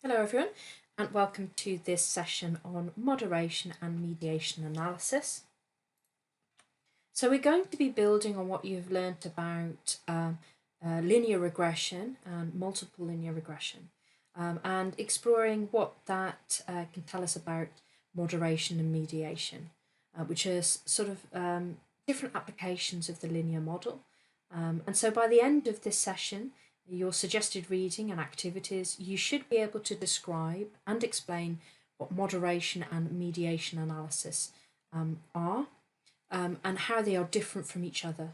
Hello everyone, and welcome to this session on moderation and mediation analysis. So we're going to be building on what you've learnt about linear regression and multiple linear regression, and exploring what that can tell us about moderation and mediation, which are sort of different applications of the linear model. And so by the end of this session, your suggested reading and activities, you should be able to describe and explain what moderation and mediation analysis are, and how they are different from each other.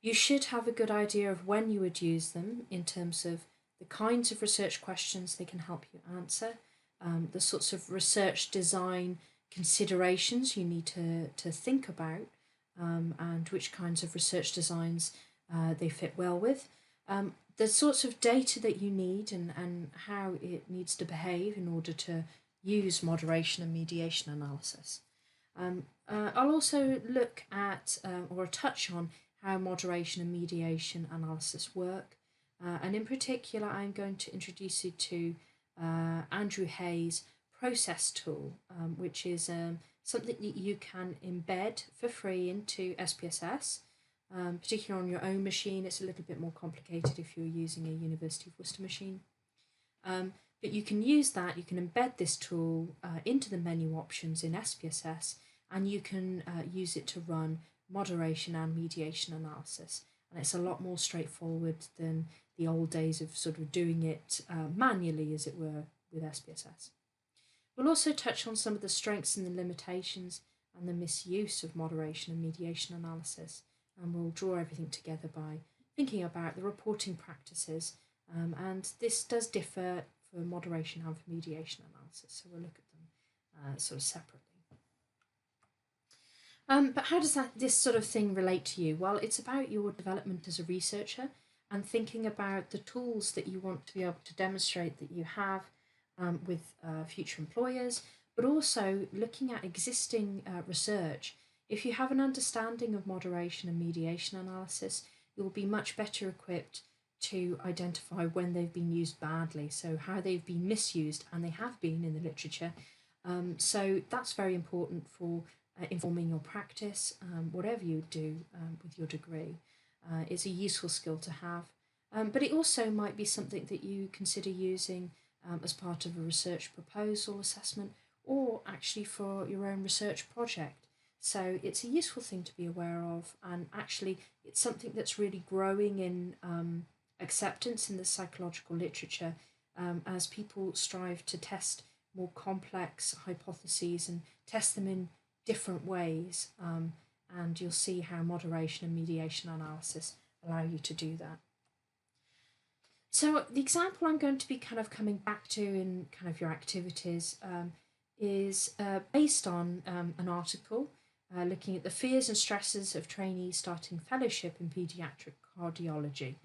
You should have a good idea of when you would use them in terms of the kinds of research questions they can help you answer, the sorts of research design considerations you need to think about, and which kinds of research designs they fit well with. The sorts of data that you need and how it needs to behave in order to use moderation and mediation analysis. I'll also look at or touch on how moderation and mediation analysis work. And in particular, I'm going to introduce you to Andrew Hay's process tool, which is something that you can embed for free into SPSS. Particularly on your own machine. It's a little bit more complicated if you're using a University of Worcester machine. But you can use that, you can embed this tool into the menu options in SPSS, and you can use it to run moderation and mediation analysis. And it's a lot more straightforward than the old days of sort of doing it manually, as it were, with SPSS. We'll also touch on some of the strengths and the limitations and the misuse of moderation and mediation analysis. And we'll draw everything together by thinking about the reporting practices, and this does differ for moderation and for mediation analysis, so we'll look at them sort of separately. But how does this sort of thing relate to you? Well, it's about your development as a researcher and thinking about the tools that you want to be able to demonstrate that you have with future employers, but also looking at existing research. If you have an understanding of moderation and mediation analysis, you'll be much better equipped to identify when they've been used badly, so how they've been misused, and they have been in the literature. So that's very important for informing your practice, whatever you do with your degree. It's a useful skill to have, but it also might be something that you consider using as part of a research proposal assessment, or actually for your own research project. So it's a useful thing to be aware of, and actually it's something that's really growing in acceptance in the psychological literature as people strive to test more complex hypotheses and test them in different ways, and you'll see how moderation and mediation analysis allow you to do that. So the example I'm going to be kind of coming back to in kind of your activities is based on an article looking at the fears and stresses of trainees starting fellowship in paediatric cardiology.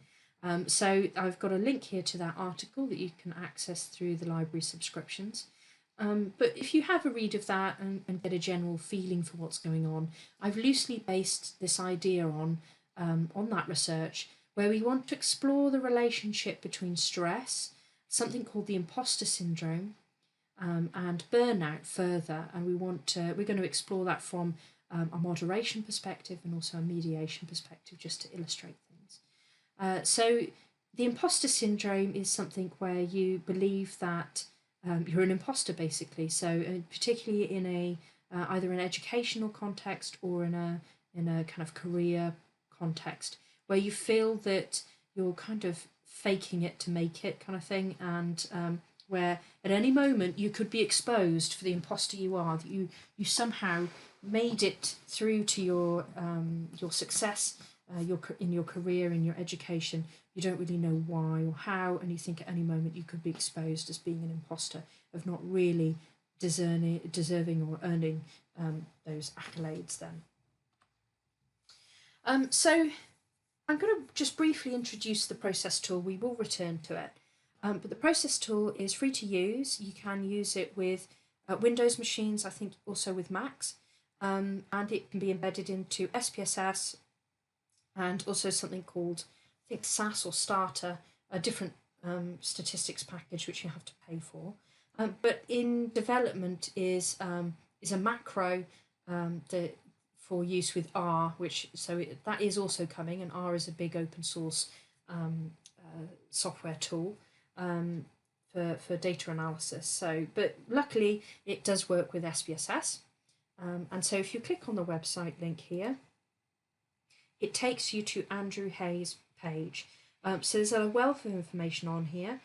So I've got a link here to that article that you can access through the library subscriptions. But if you have a read of that and get a general feeling for what's going on, I've loosely based this idea on that research, where we want to explore the relationship between stress, something called the imposter syndrome, and burnout further, and we're going to explore that from a moderation perspective and also a mediation perspective, just to illustrate things. So the imposter syndrome is something where you believe that you're an imposter, basically. So particularly in a either an educational context or in a kind of career context, where you feel that you're kind of faking it to make it kind of thing, and where at any moment you could be exposed for the imposter you are, that you somehow made it through to your success in your career, in your education. You don't really know why or how, and you think at any moment you could be exposed as being an imposter, of not really deserving or earning those accolades then. So I'm going to just briefly introduce the process tool. We will return to it. But the process tool is free to use. You can use it with Windows machines, I think also with Macs, and it can be embedded into SPSS and also something called, I think, SAS or Starter, different statistics package which you have to pay for. But in development is a macro that for use with R, that is also coming, and R is a big open source software tool for data analysis. So, but luckily it does work with SPSS. And so if you click on the website link here, it takes you to Andrew Hayes' page. So there's a wealth of information on here.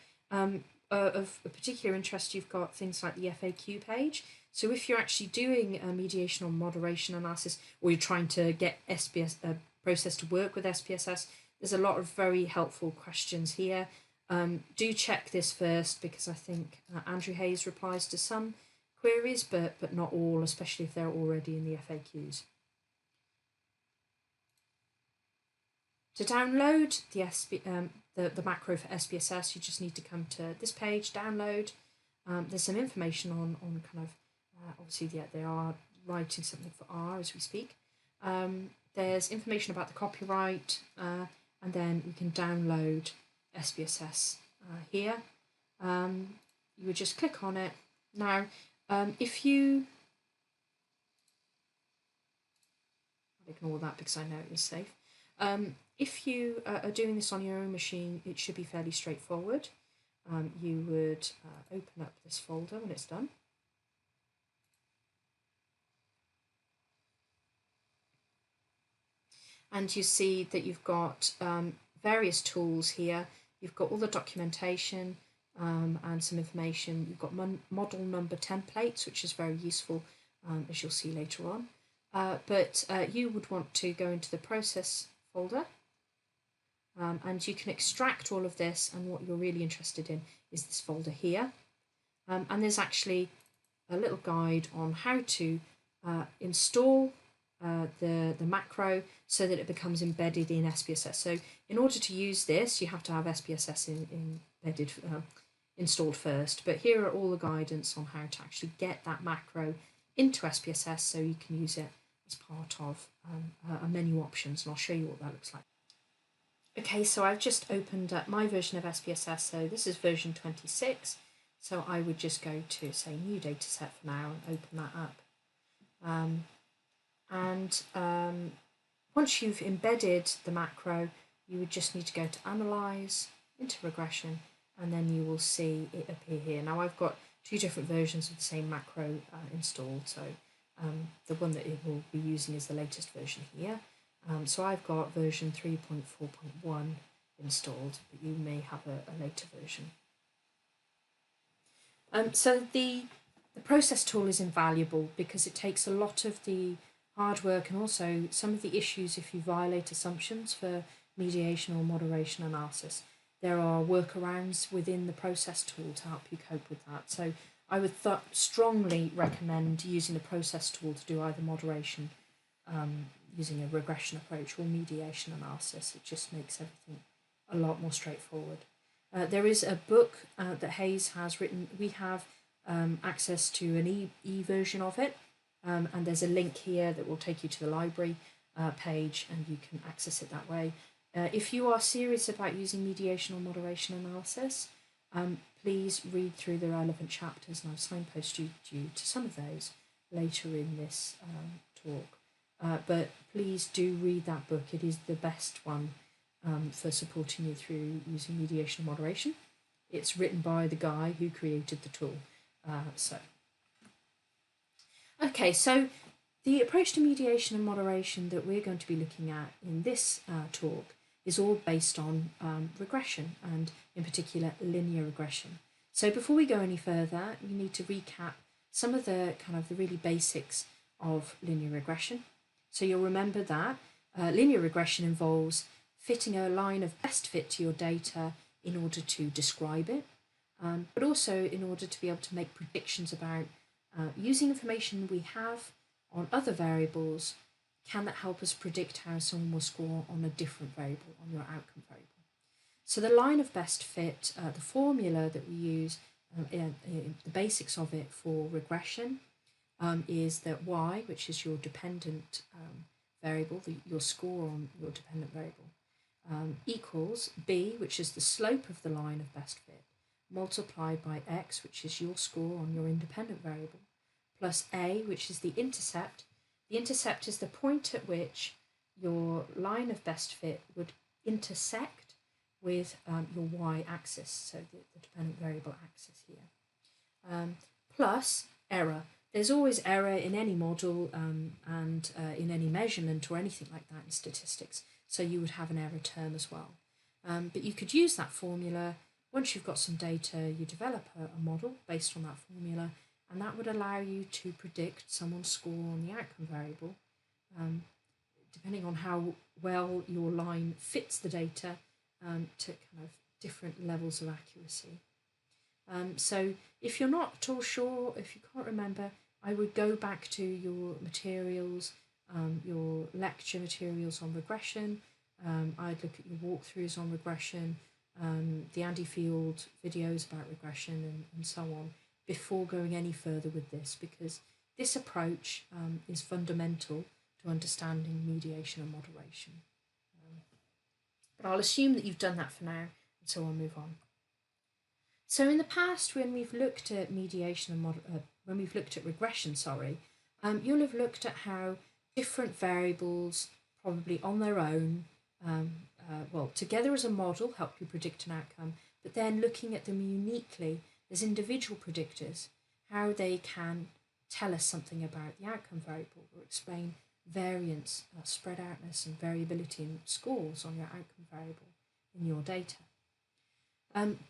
Of a particular interest, you've got things like the FAQ page. So if you're actually doing a mediation or moderation analysis, or you're trying to get a process to work with SPSS, there's a lot of very helpful questions here. Do check this first, because I think Andrew Hayes replies to some queries, but not all, especially if they're already in the FAQs. To download the macro for SPSS, you just need to come to this page, download. There's some information on kind of, obviously they are writing something for R as we speak. There's information about the copyright, and then we can download SPSS here. You would just click on it. Now, if you, I'll ignore that because I know it is safe. If you are doing this on your own machine, it should be fairly straightforward. You would open up this folder when it's done. And you see that you've got various tools here. You've got all the documentation and some information. You've got model number templates, which is very useful, as you'll see later on. But you would want to go into the process folder. And you can extract all of this, and what you're really interested in is this folder here. And there's actually a little guide on how to install the macro so that it becomes embedded in SPSS. So in order to use this, you have to have SPSS embedded, installed first. But here are all the guidance on how to actually get that macro into SPSS so you can use it as part of a menu options, and I'll show you what that looks like. Okay, so I've just opened up my version of SPSS, so this is version 26. So I would just go to, say, new dataset for now and open that up. Once you've embedded the macro, you would just need to go to Analyze, into Regression, and then you will see it appear here. Now I've got two different versions of the same macro installed, so the one that it will be using is the latest version here. So I've got version 3.4.1 installed, but you may have a later version. So the process tool is invaluable because it takes a lot of the hard work and also some of the issues if you violate assumptions for mediation or moderation analysis. There are workarounds within the process tool to help you cope with that. So I would strongly recommend using the process tool to do either moderation using a regression approach or mediation analysis. It just makes everything a lot more straightforward. There is a book that Hayes has written. We have access to an e-version of it, and there's a link here that will take you to the library page, and you can access it that way. If you are serious about using mediation or moderation analysis, please read through the relevant chapters, and I'll signpost you to some of those later in this talk. But please do read that book. It is the best one for supporting you through using mediation and moderation. It's written by the guy who created the tool. Okay, so the approach to mediation and moderation that we're going to be looking at in this talk is all based on regression, and in particular linear regression. So before we go any further, we need to recap some of the really basics of linear regression. So you'll remember that linear regression involves fitting a line of best fit to your data in order to describe it, but also in order to be able to make predictions about using information we have on other variables. Can that help us predict how someone will score on a different variable, on your outcome variable? So the line of best fit, the formula that we use, the basics of it for regression, is that y, which is your dependent variable, your score on your dependent variable, equals b, which is the slope of the line of best fit, multiplied by x, which is your score on your independent variable, plus a, which is the intercept. The intercept is the point at which your line of best fit would intersect with your y-axis, so the dependent variable axis here, plus error. There's always error in any model and in any measurement or anything like that in statistics, so you would have an error term as well. But you could use that formula. Once you've got some data, you develop a model based on that formula, and that would allow you to predict someone's score on the outcome variable, depending on how well your line fits the data to kind of different levels of accuracy. So if you're not at all sure, if you can't remember, I would go back to your materials, your lecture materials on regression. I'd look at your walkthroughs on regression, the Andy Field videos about regression and so on, before going any further with this, because this approach is fundamental to understanding mediation and moderation. But I'll assume that you've done that for now, and so I'll move on. So in the past, when we've looked at mediation and when we've looked at regression, you'll have looked at how different variables, probably on their own, well, together as a model, help you predict an outcome, but then looking at them uniquely as individual predictors, how they can tell us something about the outcome variable or explain variance, spread outness and variability in scores on your outcome variable in your data.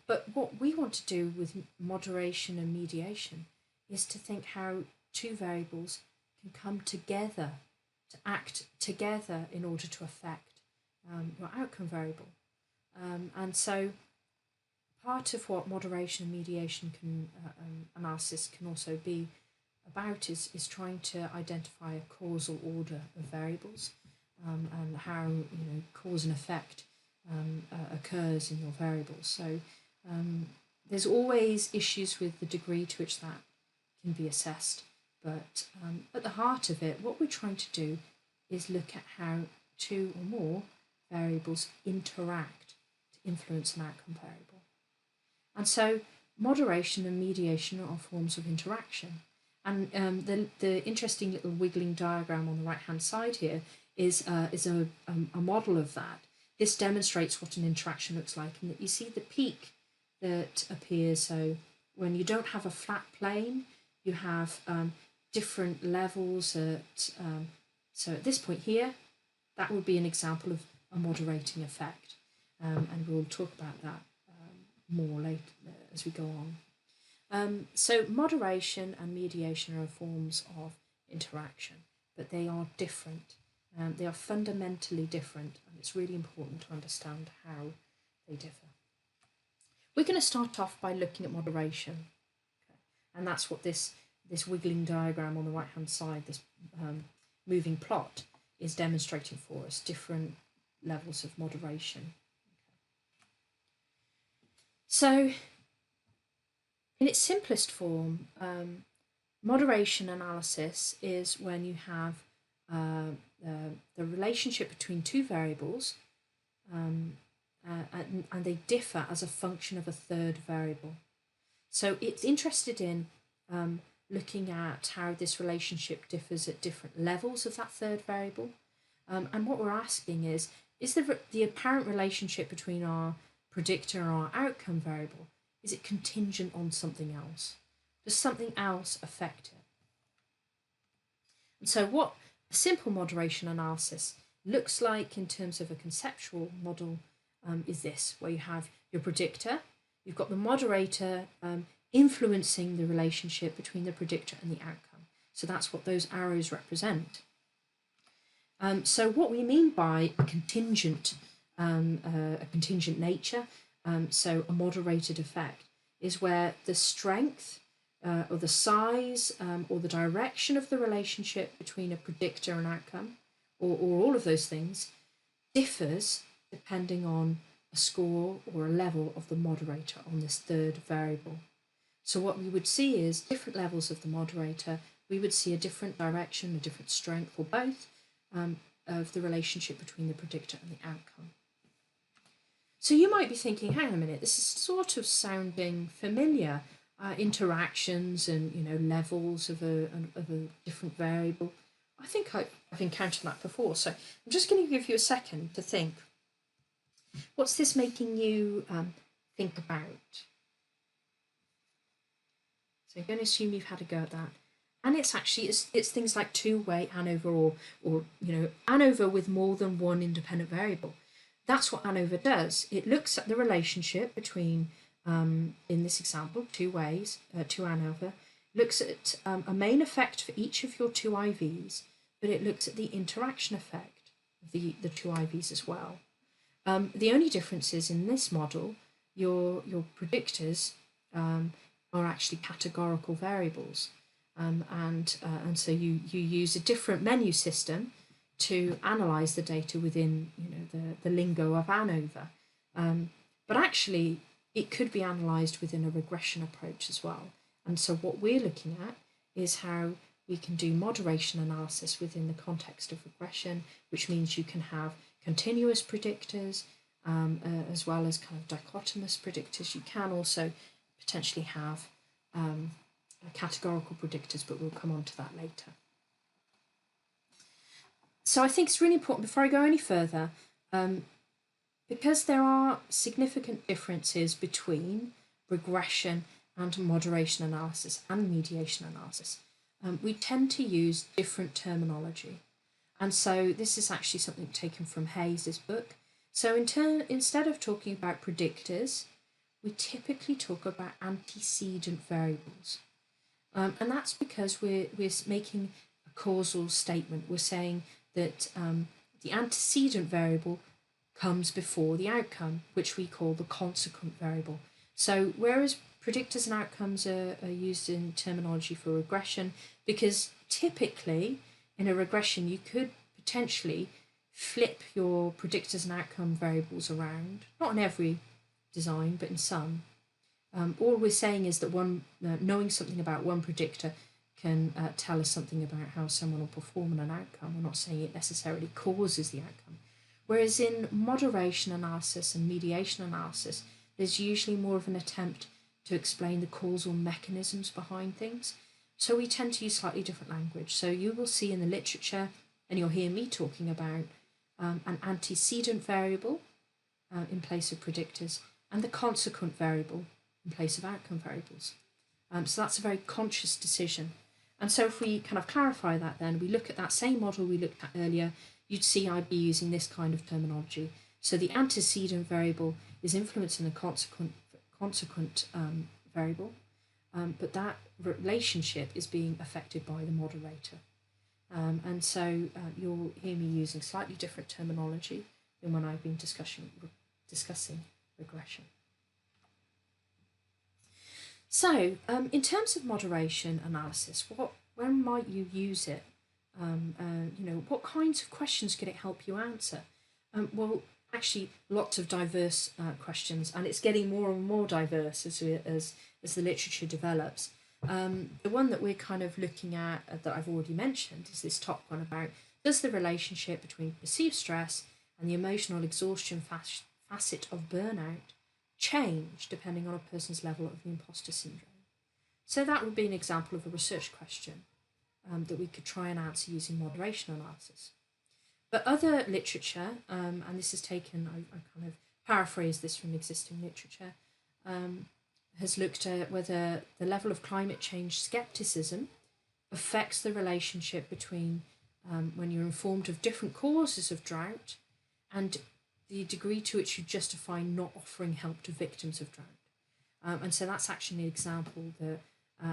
But what we want to do with moderation and mediation is to think how two variables can come together, to act together in order to affect your outcome variable. And so part of what moderation and mediation analysis can also be about is trying to identify a causal order of variables and how cause and effect occurs in your variables. So there's always issues with the degree to which that can be assessed, but at the heart of it, what we're trying to do is look at how two or more variables interact to influence an outcome variable. And so moderation and mediation are forms of interaction. And the interesting little wiggling diagram on the right-hand side here is a model of that. This demonstrates what an interaction looks like, and that you see the peak that appears. So when you don't have a flat plane, you have different levels. So at this point here, that would be an example of a moderating effect, and we'll talk about that more later as we go on. So moderation and mediation are forms of interaction, but they are different. They are fundamentally different, and it's really important to understand how they differ. We're going to start off by looking at moderation, okay? And that's what this wiggling diagram on the right-hand side, this moving plot, is demonstrating for us, different levels of moderation. Okay. So in its simplest form, moderation analysis is when you have the relationship between two variables and they differ as a function of a third variable. So it's interested in looking at how this relationship differs at different levels of that third variable. And what we're asking is the apparent relationship between our predictor and our outcome variable, is it contingent on something else? Does something else affect it? And so what a simple moderation analysis looks like in terms of a conceptual model is this, where you have your predictor, you've got the moderator influencing the relationship between the predictor and the outcome. So that's what those arrows represent. So what we mean by a contingent nature, so a moderated effect, is where the strength or the size or the direction of the relationship between a predictor and outcome, or all of those things, differs depending on a score or a level of the moderator on this third variable. So what we would see is different levels of the moderator, we would see a different direction, a different strength, or both, of the relationship between the predictor and the outcome. So you might be thinking, hang on a minute, this is sort of sounding familiar. Interactions and levels of a different variable. I think I've encountered that before. So I'm just going to give you a second to think. What's this making you think about? So I'm going to assume you've had a go at that. And it's actually it's things like two-way ANOVA or ANOVA with more than one independent variable. That's what ANOVA does. It looks at the relationship between in this example, two ANOVA, looks at a main effect for each of your two IVs, but it looks at the interaction effect of the two IVs as well. The only difference is in this model, your predictors are actually categorical variables, and so you use a different menu system to analyze the data within the lingo of ANOVA, but actually it could be analysed within a regression approach as well. And so what we're looking at is how we can do moderation analysis within the context of regression, which means you can have continuous predictors as well as kind of dichotomous predictors. You can also potentially have categorical predictors, but we'll come on to that later. So I think it's really important, before I go any further, because there are significant differences between regression and moderation analysis and mediation analysis, we tend to use different terminology. And so this is actually something taken from Hayes's book. So instead of talking about predictors, we typically talk about antecedent variables. And that's because we're making a causal statement. We're saying that the antecedent variable comes before the outcome, which we call the consequent variable. So whereas predictors and outcomes are used in terminology for regression, because typically in a regression you could potentially flip your predictors and outcome variables around, not in every design, but in some. All we're saying is that knowing something about one predictor can tell us something about how someone will perform in an outcome. We're not saying it necessarily causes the outcome. Whereas in moderation analysis and mediation analysis, there's usually more of an attempt to explain the causal mechanisms behind things. So we tend to use slightly different language. So you will see in the literature, and you'll hear me talking about an antecedent variable in place of predictors, and the consequent variable in place of outcome variables. So that's a very conscious decision. And so if we kind of clarify that, then we look at that same model we looked at earlier, you'd see I'd be using this kind of terminology. So the antecedent variable is influencing the consequent variable, but that relationship is being affected by the moderator. And so you'll hear me using slightly different terminology than when I've been discussing regression. So in terms of moderation analysis, when might you use it? What kinds of questions could it help you answer? Well, actually, lots of diverse questions, and it's getting more and more diverse as the literature develops. The one that we're kind of looking at that I've already mentioned is this top one about, does the relationship between perceived stress and the emotional exhaustion facet of burnout change depending on a person's level of the imposter syndrome? So that would be an example of a research question that we could try and answer using moderation analysis. But other literature, and this is taken, I kind of paraphrase this from existing literature, has looked at whether the level of climate change skepticism affects the relationship between when you're informed of different causes of drought and the degree to which you justify not offering help to victims of drought. And so that's actually an example that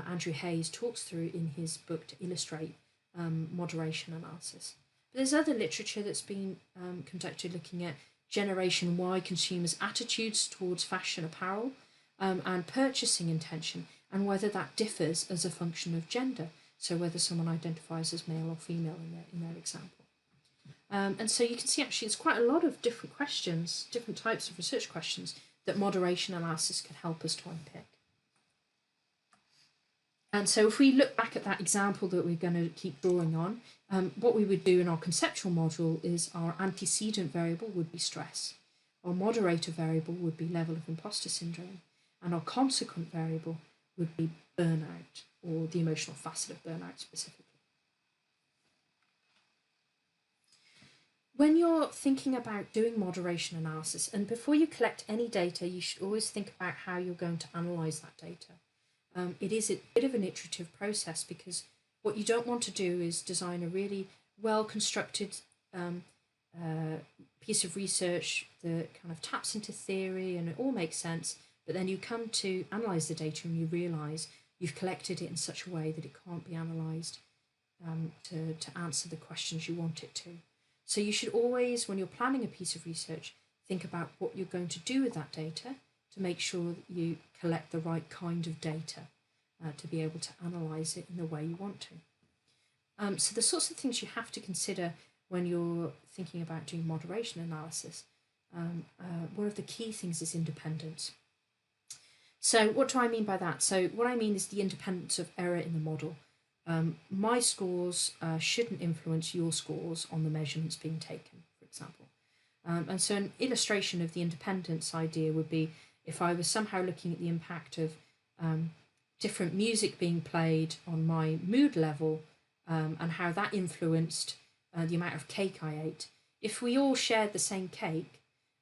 Andrew Hayes talks through in his book to illustrate moderation analysis. But there's other literature that's been conducted looking at Generation Y consumers' attitudes towards fashion apparel and purchasing intention, and whether that differs as a function of gender, so whether someone identifies as male or female in their example. And so you can see actually it's quite a lot of different questions, different types of research questions that moderation analysis could help us to unpick. And so if we look back at that example that we're going to keep drawing on, what we would do in our conceptual module is our antecedent variable would be stress. Our moderator variable would be level of imposter syndrome, and our consequent variable would be burnout, or the emotional facet of burnout specifically. When you're thinking about doing moderation analysis, and before you collect any data, you should always think about how you're going to analyse that data. It is a bit of an iterative process, because what you don't want to do is design a really well-constructed piece of research that kind of taps into theory and it all makes sense, but then you come to analyse the data and you realise you've collected it in such a way that it can't be analysed to answer the questions you want it to. So you should always, when you're planning a piece of research, think about what you're going to do with that data to make sure that you collect the right kind of data to be able to analyse it in the way you want to. So the sorts of things you have to consider when you're thinking about doing moderation analysis, one of the key things is independence. So what do I mean by that? So what I mean is the independence of error in the model. My scores shouldn't influence your scores on the measurements being taken, for example. And so an illustration of the independence idea would be if I was somehow looking at the impact of different music being played on my mood level and how that influenced the amount of cake I ate. If we all shared the same cake,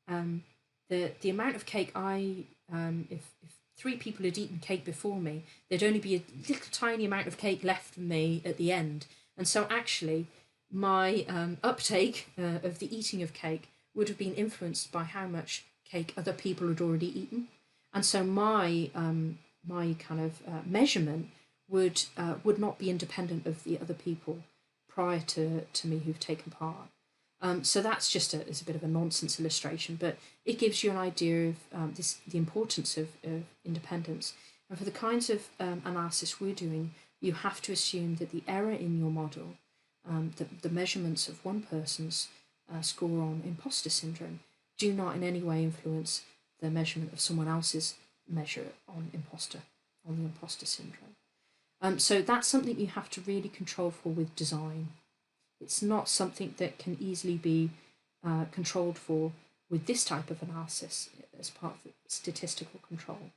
the amount of cake if 3 people had eaten cake before me, there'd only be a little tiny amount of cake left for me at the end. And so actually my uptake of the eating of cake would have been influenced by how much cake other people had already eaten. And so my kind of measurement would not be independent of the other people prior to me who've taken part. So that's just it's a bit of a nonsense illustration, but it gives you an idea of the importance of independence. And for the kinds of analysis we're doing, you have to assume that the error in your model, the measurements of one person's score on imposter syndrome, do not in any way influence the measurement of someone else's measure on the imposter syndrome. So that's something you have to really control for with design. It's not something that can easily be controlled for with this type of analysis as part of statistical control.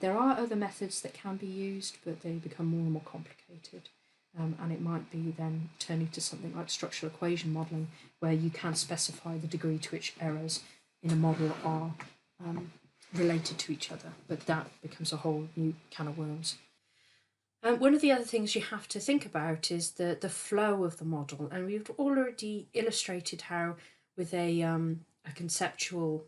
There are other methods that can be used, but they become more and more complicated. And it might be then turning to something like structural equation modelling, where you can specify the degree to which errors in a model are related to each other, but that becomes a whole new can of worms. One of the other things you have to think about is the flow of the model, and we've already illustrated how with a conceptual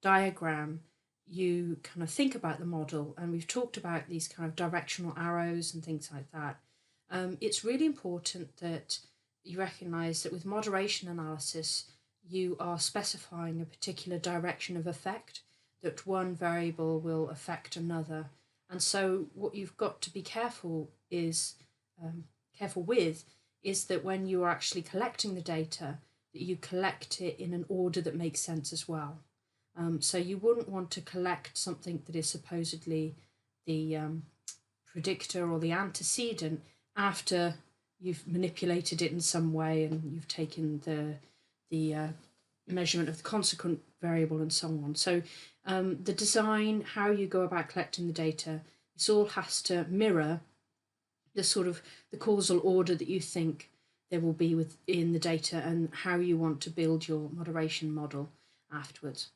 diagram you kind of think about the model, and we've talked about these kind of directional arrows and things like that. It's really important that you recognise that with moderation analysis you are specifying a particular direction of effect, that one variable will affect another. And so what you've got to be careful with is that when you are actually collecting the data, that you collect it in an order that makes sense as well. So you wouldn't want to collect something that is supposedly the predictor or the antecedent after you've manipulated it in some way and you've taken the measurement of the consequent variable and so on. So the design, how you go about collecting the data, this all has to mirror the sort of the causal order that you think there will be within the data and how you want to build your moderation model afterwards.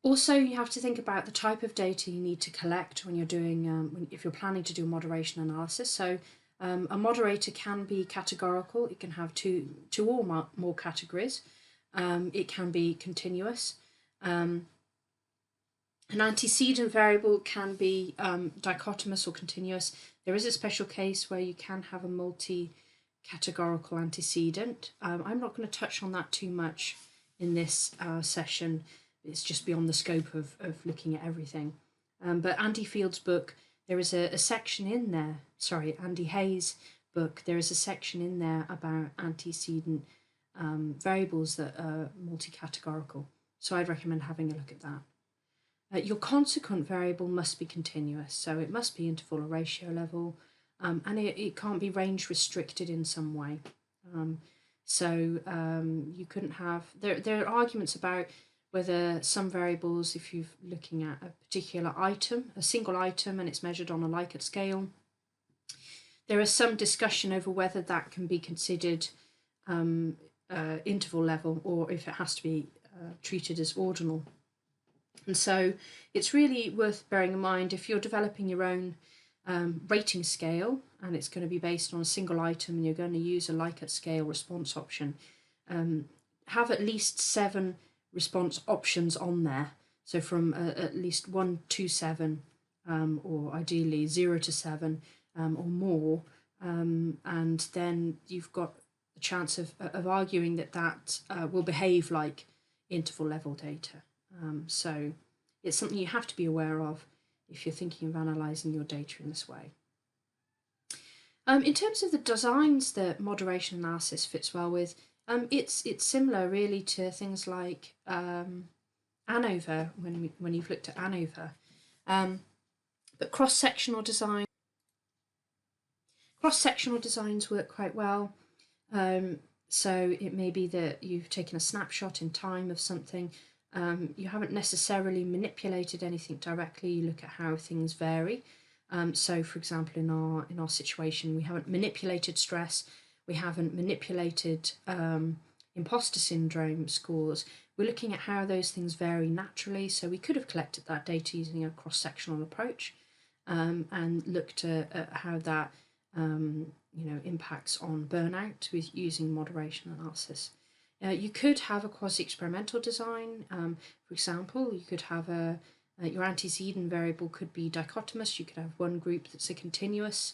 Also, you have to think about the type of data you need to collect when you're doing, if you're planning to do moderation analysis. So a moderator can be categorical. It can have two or more categories. It can be continuous. An antecedent variable can be dichotomous or continuous. There is a special case where you can have a multi-categorical antecedent. I'm not going to touch on that too much in this session. It's just beyond the scope of looking at everything. But Andy Field's book, there is a section in there, Andy Hayes' book, there is a section in there about antecedent variables that are multi-categorical. So I'd recommend having a look at that. Your consequent variable must be continuous, so it must be interval or ratio level, and it can't be range restricted in some way. So you couldn't have, there are arguments about whether some variables, if you're looking at a particular item, a single item, and it's measured on a Likert scale, there is some discussion over whether that can be considered interval level or if it has to be treated as ordinal. And so it's really worth bearing in mind if you're developing your own rating scale and it's going to be based on a single item and you're going to use a Likert scale response option, have at least 7 response options on there. So from at least 1 to 7 or ideally 0 to 7 or more, and then you've got a chance of arguing that will behave like interval level data. So it's something you have to be aware of if you're thinking of analysing your data in this way. In terms of the designs that moderation analysis fits well with, it's similar really to things like ANOVA when you've looked at ANOVA, but cross-sectional designs work quite well. So it may be that you've taken a snapshot in time of something. You haven't necessarily manipulated anything directly. You look at how things vary. So, for example, in our situation, we haven't manipulated stress. We haven't manipulated imposter syndrome scores. We're looking at how those things vary naturally. So we could have collected that data using a cross-sectional approach and looked at how that impacts on burnout with using moderation analysis. You could have a quasi-experimental design. For example, you could have your antecedent variable could be dichotomous. You could have one group that's a continuous,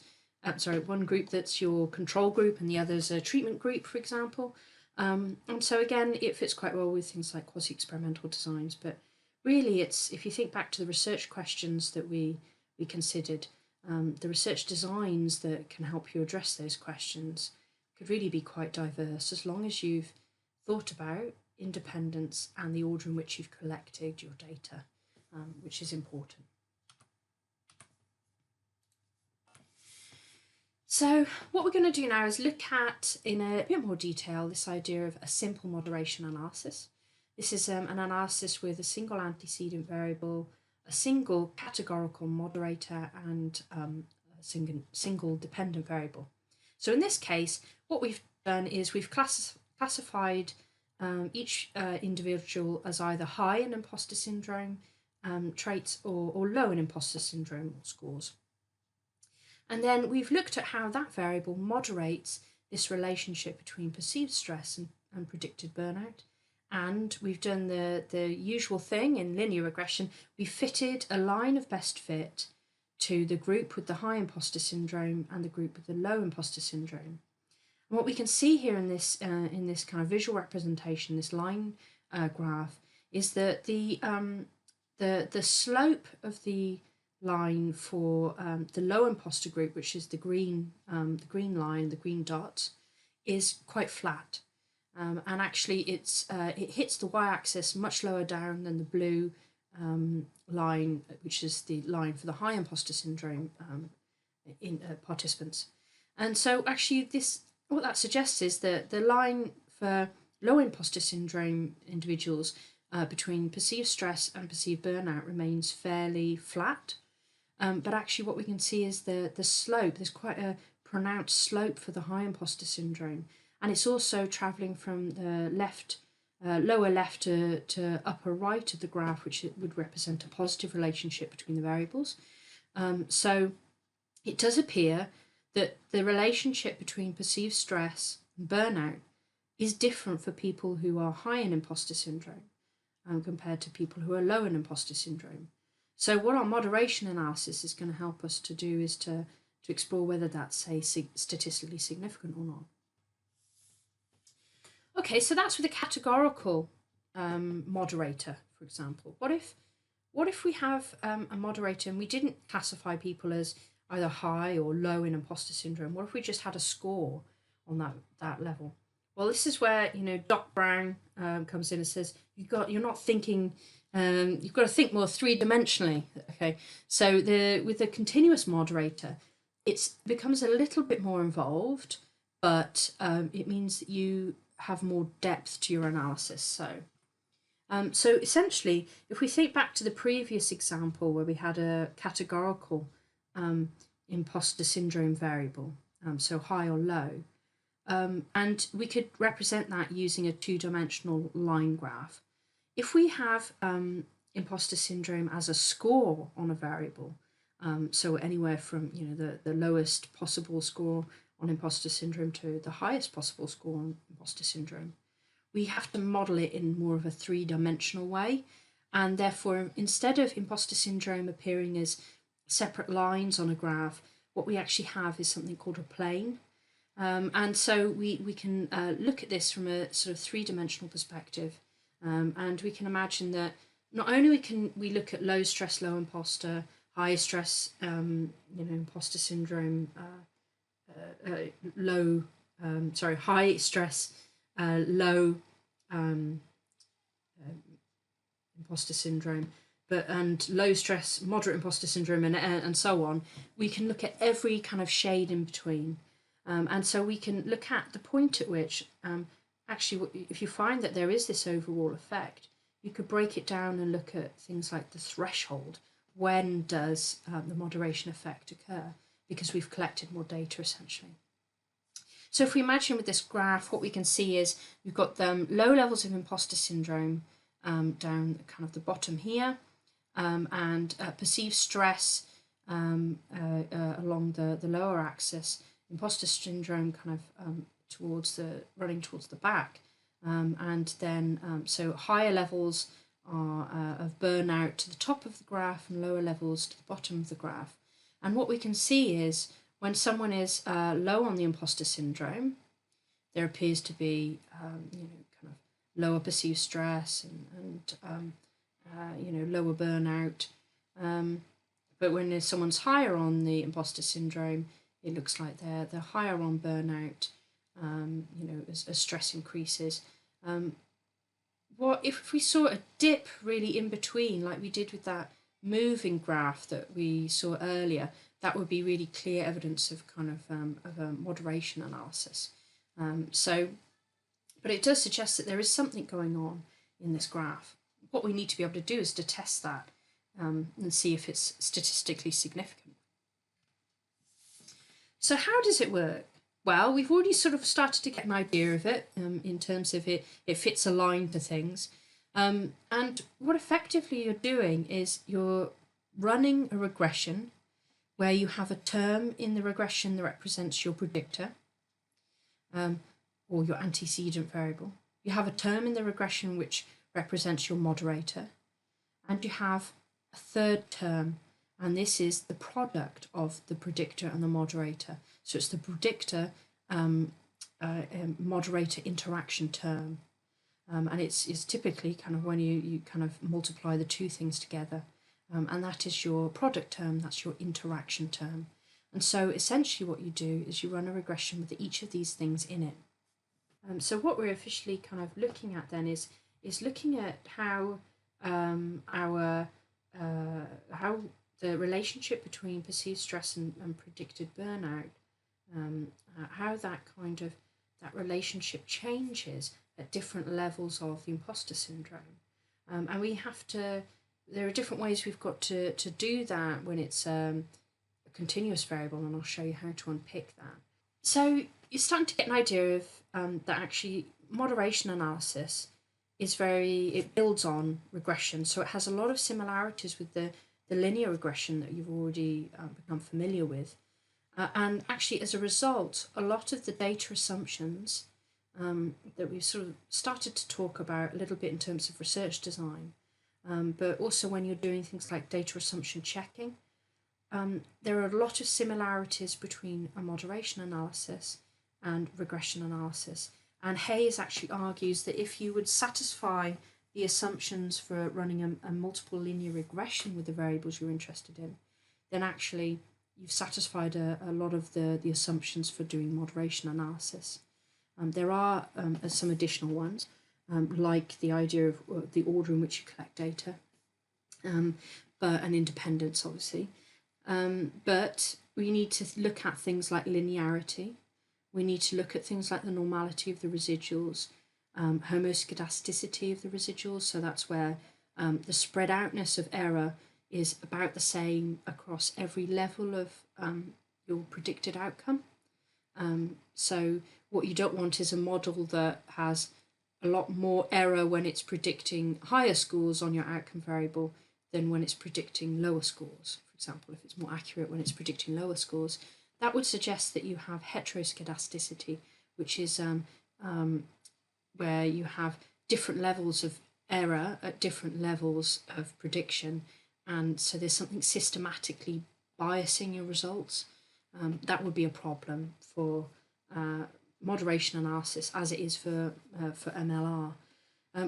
one group that's your control group and the other's a treatment group, for example. And so again, it fits quite well with things like quasi-experimental designs. But really, if you think back to the research questions that we considered, the research designs that can help you address those questions could really be quite diverse as long as you've thought about independence and the order in which you've collected your data, which is important. So what we're going to do now is look at, in a bit more detail, this idea of a simple moderation analysis. This is an analysis with a single antecedent variable, a single categorical moderator, and a single dependent variable. So in this case, what we've done is we've classified each individual as either high in imposter syndrome traits or low in imposter syndrome scores. And then we've looked at how that variable moderates this relationship between perceived stress and predicted burnout. And we've done the usual thing in linear regression. We fitted a line of best fit to the group with the high imposter syndrome and the group with the low imposter syndrome. And what we can see here in this kind of visual representation, this line graph, is that the slope of the line for the low imposter group, which is the green line, the green dot, is quite flat. And actually it hits the y-axis much lower down than the blue line, which is the line for the high imposter syndrome in participants. And so actually what that suggests is that the line for low imposter syndrome individuals between perceived stress and perceived burnout remains fairly flat. But actually what we can see is the slope, there's quite a pronounced slope for the high imposter syndrome. And it's also travelling from the lower left to upper right of the graph, which would represent a positive relationship between the variables. So it does appear that the relationship between perceived stress and burnout is different for people who are high in imposter syndrome compared to people who are low in imposter syndrome. So what our moderation analysis is going to help us to do is to explore whether that's, say, statistically significant or not. Okay, so that's with a categorical moderator, for example. What if we have a moderator and we didn't classify people as either high or low in imposter syndrome? What if we just had a score on that level? Well, this is where Doc Brown comes in and says you're not thinking. You've got to think more three-dimensionally. Okay, so with the continuous moderator, it becomes a little bit more involved, but it means that you have more depth to your analysis. So essentially, if we think back to the previous example where we had a categorical imposter syndrome variable, so high or low, and we could represent that using a two-dimensional line graph. If we have imposter syndrome as a score on a variable, so anywhere from the lowest possible score on imposter syndrome to the highest possible score on imposter syndrome, we have to model it in more of a three-dimensional way. And therefore, instead of imposter syndrome appearing as separate lines on a graph, what we actually have is something called a plane. And so we can look at this from a sort of three-dimensional perspective. And we can imagine that not only can we look at low stress, low imposter, high stress, imposter syndrome, high stress, low imposter syndrome, and low stress, moderate imposter syndrome, and so on. We can look at every kind of shade in between, and so we can look at the point at which actually, if you find that there is this overall effect, you could break it down and look at things like the threshold. When does the moderation effect occur? Because we've collected more data essentially. So if we imagine with this graph, what we can see is we've got low levels of imposter syndrome down kind of the bottom here, and perceived stress along the lower axis, imposter syndrome kind of running towards the back, and then so higher levels are of burnout to the top of the graph and lower levels to the bottom of the graph. And what we can see is when someone is low on the imposter syndrome, there appears to be kind of lower perceived stress and lower burnout. But when someone's higher on the imposter syndrome, it looks like they're higher on burnout. As stress increases. What if we saw a dip really in between, like we did with that moving graph that we saw earlier? That would be really clear evidence of kind of a moderation analysis. But it does suggest that there is something going on in this graph. What we need to be able to do is to test that and see if it's statistically significant. So how does it work? Well, we've already sort of started to get an idea of it in terms of it fits a line to things. And what effectively you're doing is you're running a regression where you have a term in the regression that represents your predictor or your antecedent variable. You have a term in the regression which represents your moderator. And you have a third term, and this is the product of the predictor and the moderator. So it's the predictor moderator interaction term. And it's typically kind of when you kind of multiply the two things together. And that is your product term, that's your interaction term. And so essentially what you do is you run a regression with each of these things in it. So what we're officially kind of looking at then is looking at how how the relationship between perceived stress and predicted burnout, how that relationship changes at different levels of the imposter syndrome. And we have to, there are different ways we've got to do that when it's a continuous variable, and I'll show you how to unpick that. So you're starting to get an idea of that actually moderation analysis is it builds on regression. So it has a lot of similarities with the linear regression that you've already become familiar with. And actually, as a result, a lot of the data assumptions that we've sort of started to talk about a little bit in terms of research design, but also when you're doing things like data assumption checking, there are a lot of similarities between a moderation analysis and regression analysis. And Hayes actually argues that if you would satisfy the assumptions for running a multiple linear regression with the variables you're interested in, then actually you've satisfied a lot of the assumptions for doing moderation analysis. There are some additional ones, like the idea of the order in which you collect data, and independence, obviously. But we need to look at things like linearity. We need to look at things like the normality of the residuals, homoscedasticity of the residuals, so that's where the spread outness of error is about the same across every level of your predicted outcome. So what you don't want is a model that has a lot more error when it's predicting higher scores on your outcome variable than when it's predicting lower scores. For example, if it's more accurate when it's predicting lower scores, that would suggest that you have heteroscedasticity, which is where you have different levels of error at different levels of prediction, and so there's something systematically biasing your results. That would be a problem for moderation analysis, as it is for MLR.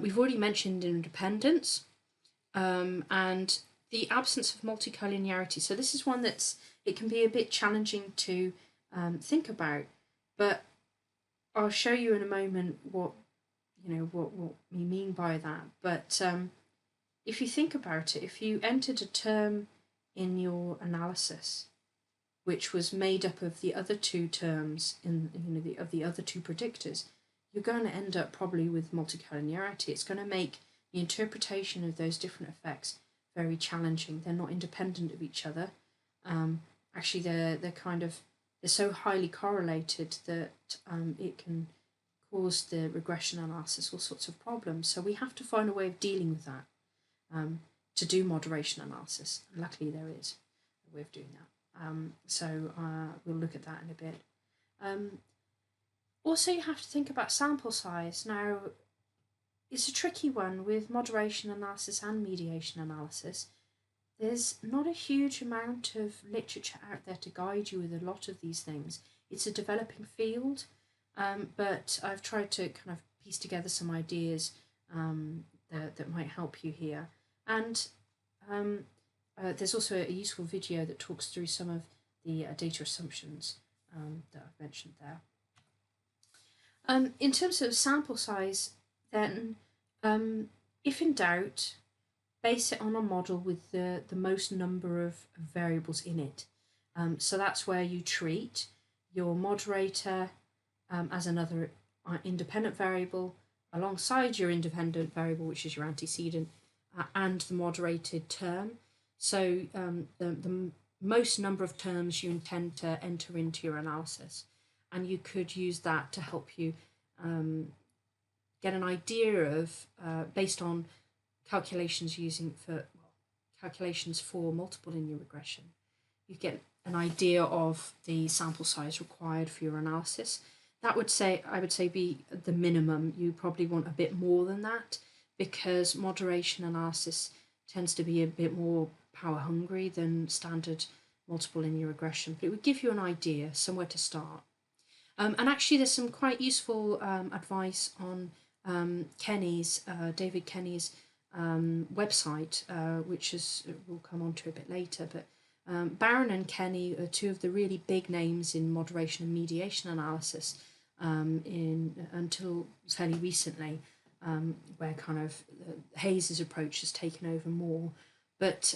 We've already mentioned independence and the absence of multicollinearity. So this is one it can be a bit challenging to think about, but I'll show you in a moment what we mean by that. But if you think about it, if you entered a term in your analysis which was made up of the other two terms of the other two predictors, you're going to end up probably with multicollinearity. It's going to make the interpretation of those different effects very challenging. They're not independent of each other. Actually, they're so highly correlated that it can cause the regression analysis all sorts of problems. So we have to find a way of dealing with that to do moderation analysis. And luckily, there is a way of doing that. So we'll look at that in a bit. Also, you have to think about sample size. Now, it's a tricky one with moderation analysis and mediation analysis. There's not a huge amount of literature out there to guide you with a lot of these things. It's a developing field, but I've tried to kind of piece together some ideas that might help you here. And there's also a useful video that talks through some of the data assumptions that I've mentioned there. In terms of sample size, then, if in doubt, base it on a model with the most number of variables in it. So that's where you treat your moderator as another independent variable alongside your independent variable, which is your antecedent, and the moderated term. So the most number of terms you intend to enter into your analysis, and you could use that to help you get an idea of, based on calculations calculations for multiple linear regression, you get an idea of the sample size required for your analysis. That would I would say be the minimum. You probably want a bit more than that, because moderation analysis tends to be a bit more power hungry than standard multiple linear regression, but it would give you an idea, somewhere to start. And actually there's some quite useful advice on David Kenny's website, which we'll come on to a bit later, but Barron and Kenny are two of the really big names in moderation and mediation analysis until fairly recently, where kind of Hayes's approach has taken over more. But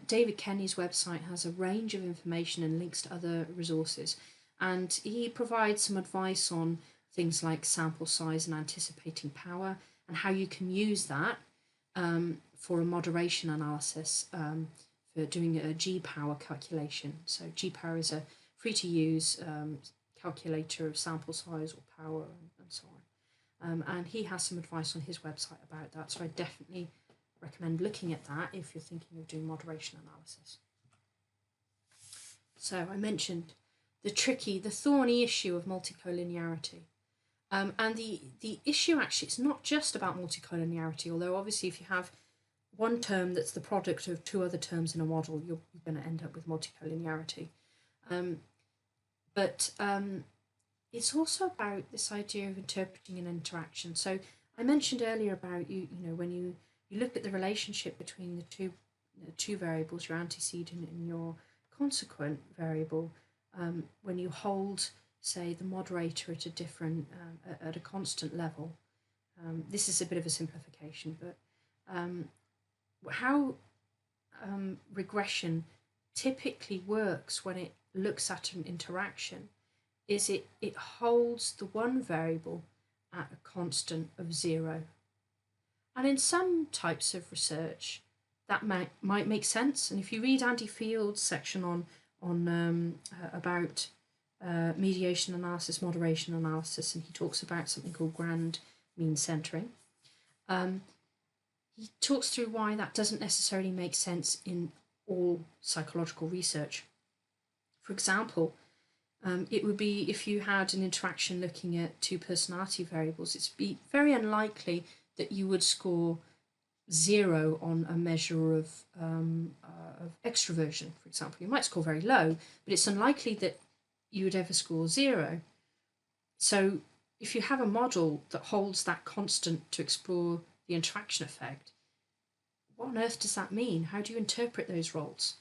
David Kenny's website has a range of information and links to other resources, and he provides some advice on things like sample size and anticipating power, and how you can use that for a moderation analysis for doing a G-power calculation. So G-power is a free-to-use calculator of sample size or power and so on. And he has some advice on his website about that, so I definitely recommend looking at that if you're thinking of doing moderation analysis. So I mentioned the thorny issue of multicollinearity. And the issue actually, it's not just about multicollinearity, although obviously if you have one term that's the product of two other terms in a model, you're going to end up with multicollinearity. But it's also about this idea of interpreting an interaction. So I mentioned earlier about when you look at the relationship between the two variables, your antecedent and your consequent variable, when you hold, say, the moderator at a constant level. This is a bit of a simplification, but how regression typically works when it looks at an interaction is it holds the one variable at a constant of 0. And in some types of research, that might make sense. And if you read Andy Field's section on about mediation analysis, moderation analysis, and he talks about something called grand mean centering, he talks through why that doesn't necessarily make sense in all psychological research. For example, it would be if you had an interaction looking at two personality variables, it's be very unlikely that you would score 0 on a measure of extroversion, for example. You might score very low, but it's unlikely that you would ever score 0. So if you have a model that holds that constant to explore the interaction effect, what on earth does that mean? How do you interpret those results?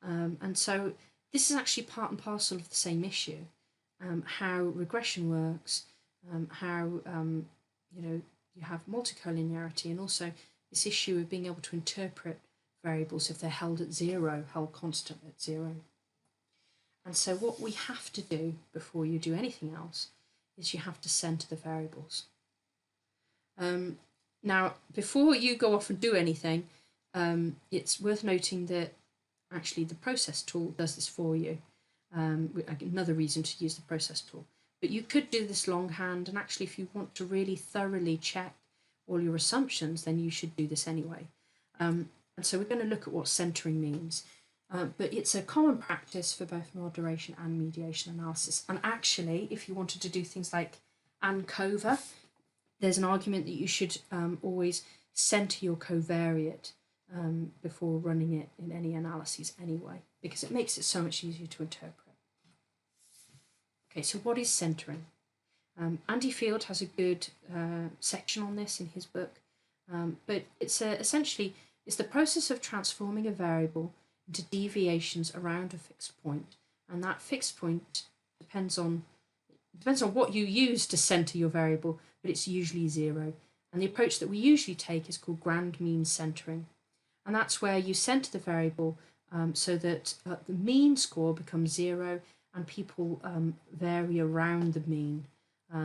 And so this is actually part and parcel of the same issue, how regression works, how you have multicollinearity, and also this issue of being able to interpret variables if they're held at 0, held constant at 0. And so what we have to do before you do anything else is you have to center the variables. Now, before you go off and do anything, it's worth noting that actually the process tool does this for you. Another reason to use the process tool. But you could do this longhand, and actually if you want to really thoroughly check all your assumptions, then you should do this anyway. And so we're going to look at what centering means. But it's a common practice for both moderation and mediation analysis. And actually, if you wanted to do things like ANCOVA, there's an argument that you should always center your covariate before running it in any analyses anyway, because it makes it so much easier to interpret. Okay, so what is centering? Andy Field has a good section on this in his book, but it's essentially it's the process of transforming a variable into deviations around a fixed point, and that fixed point depends on what you use to center your variable, but it's usually 0. And the approach that we usually take is called grand mean centering, and that's where you center the variable so that the mean score becomes 0 and people vary around the mean.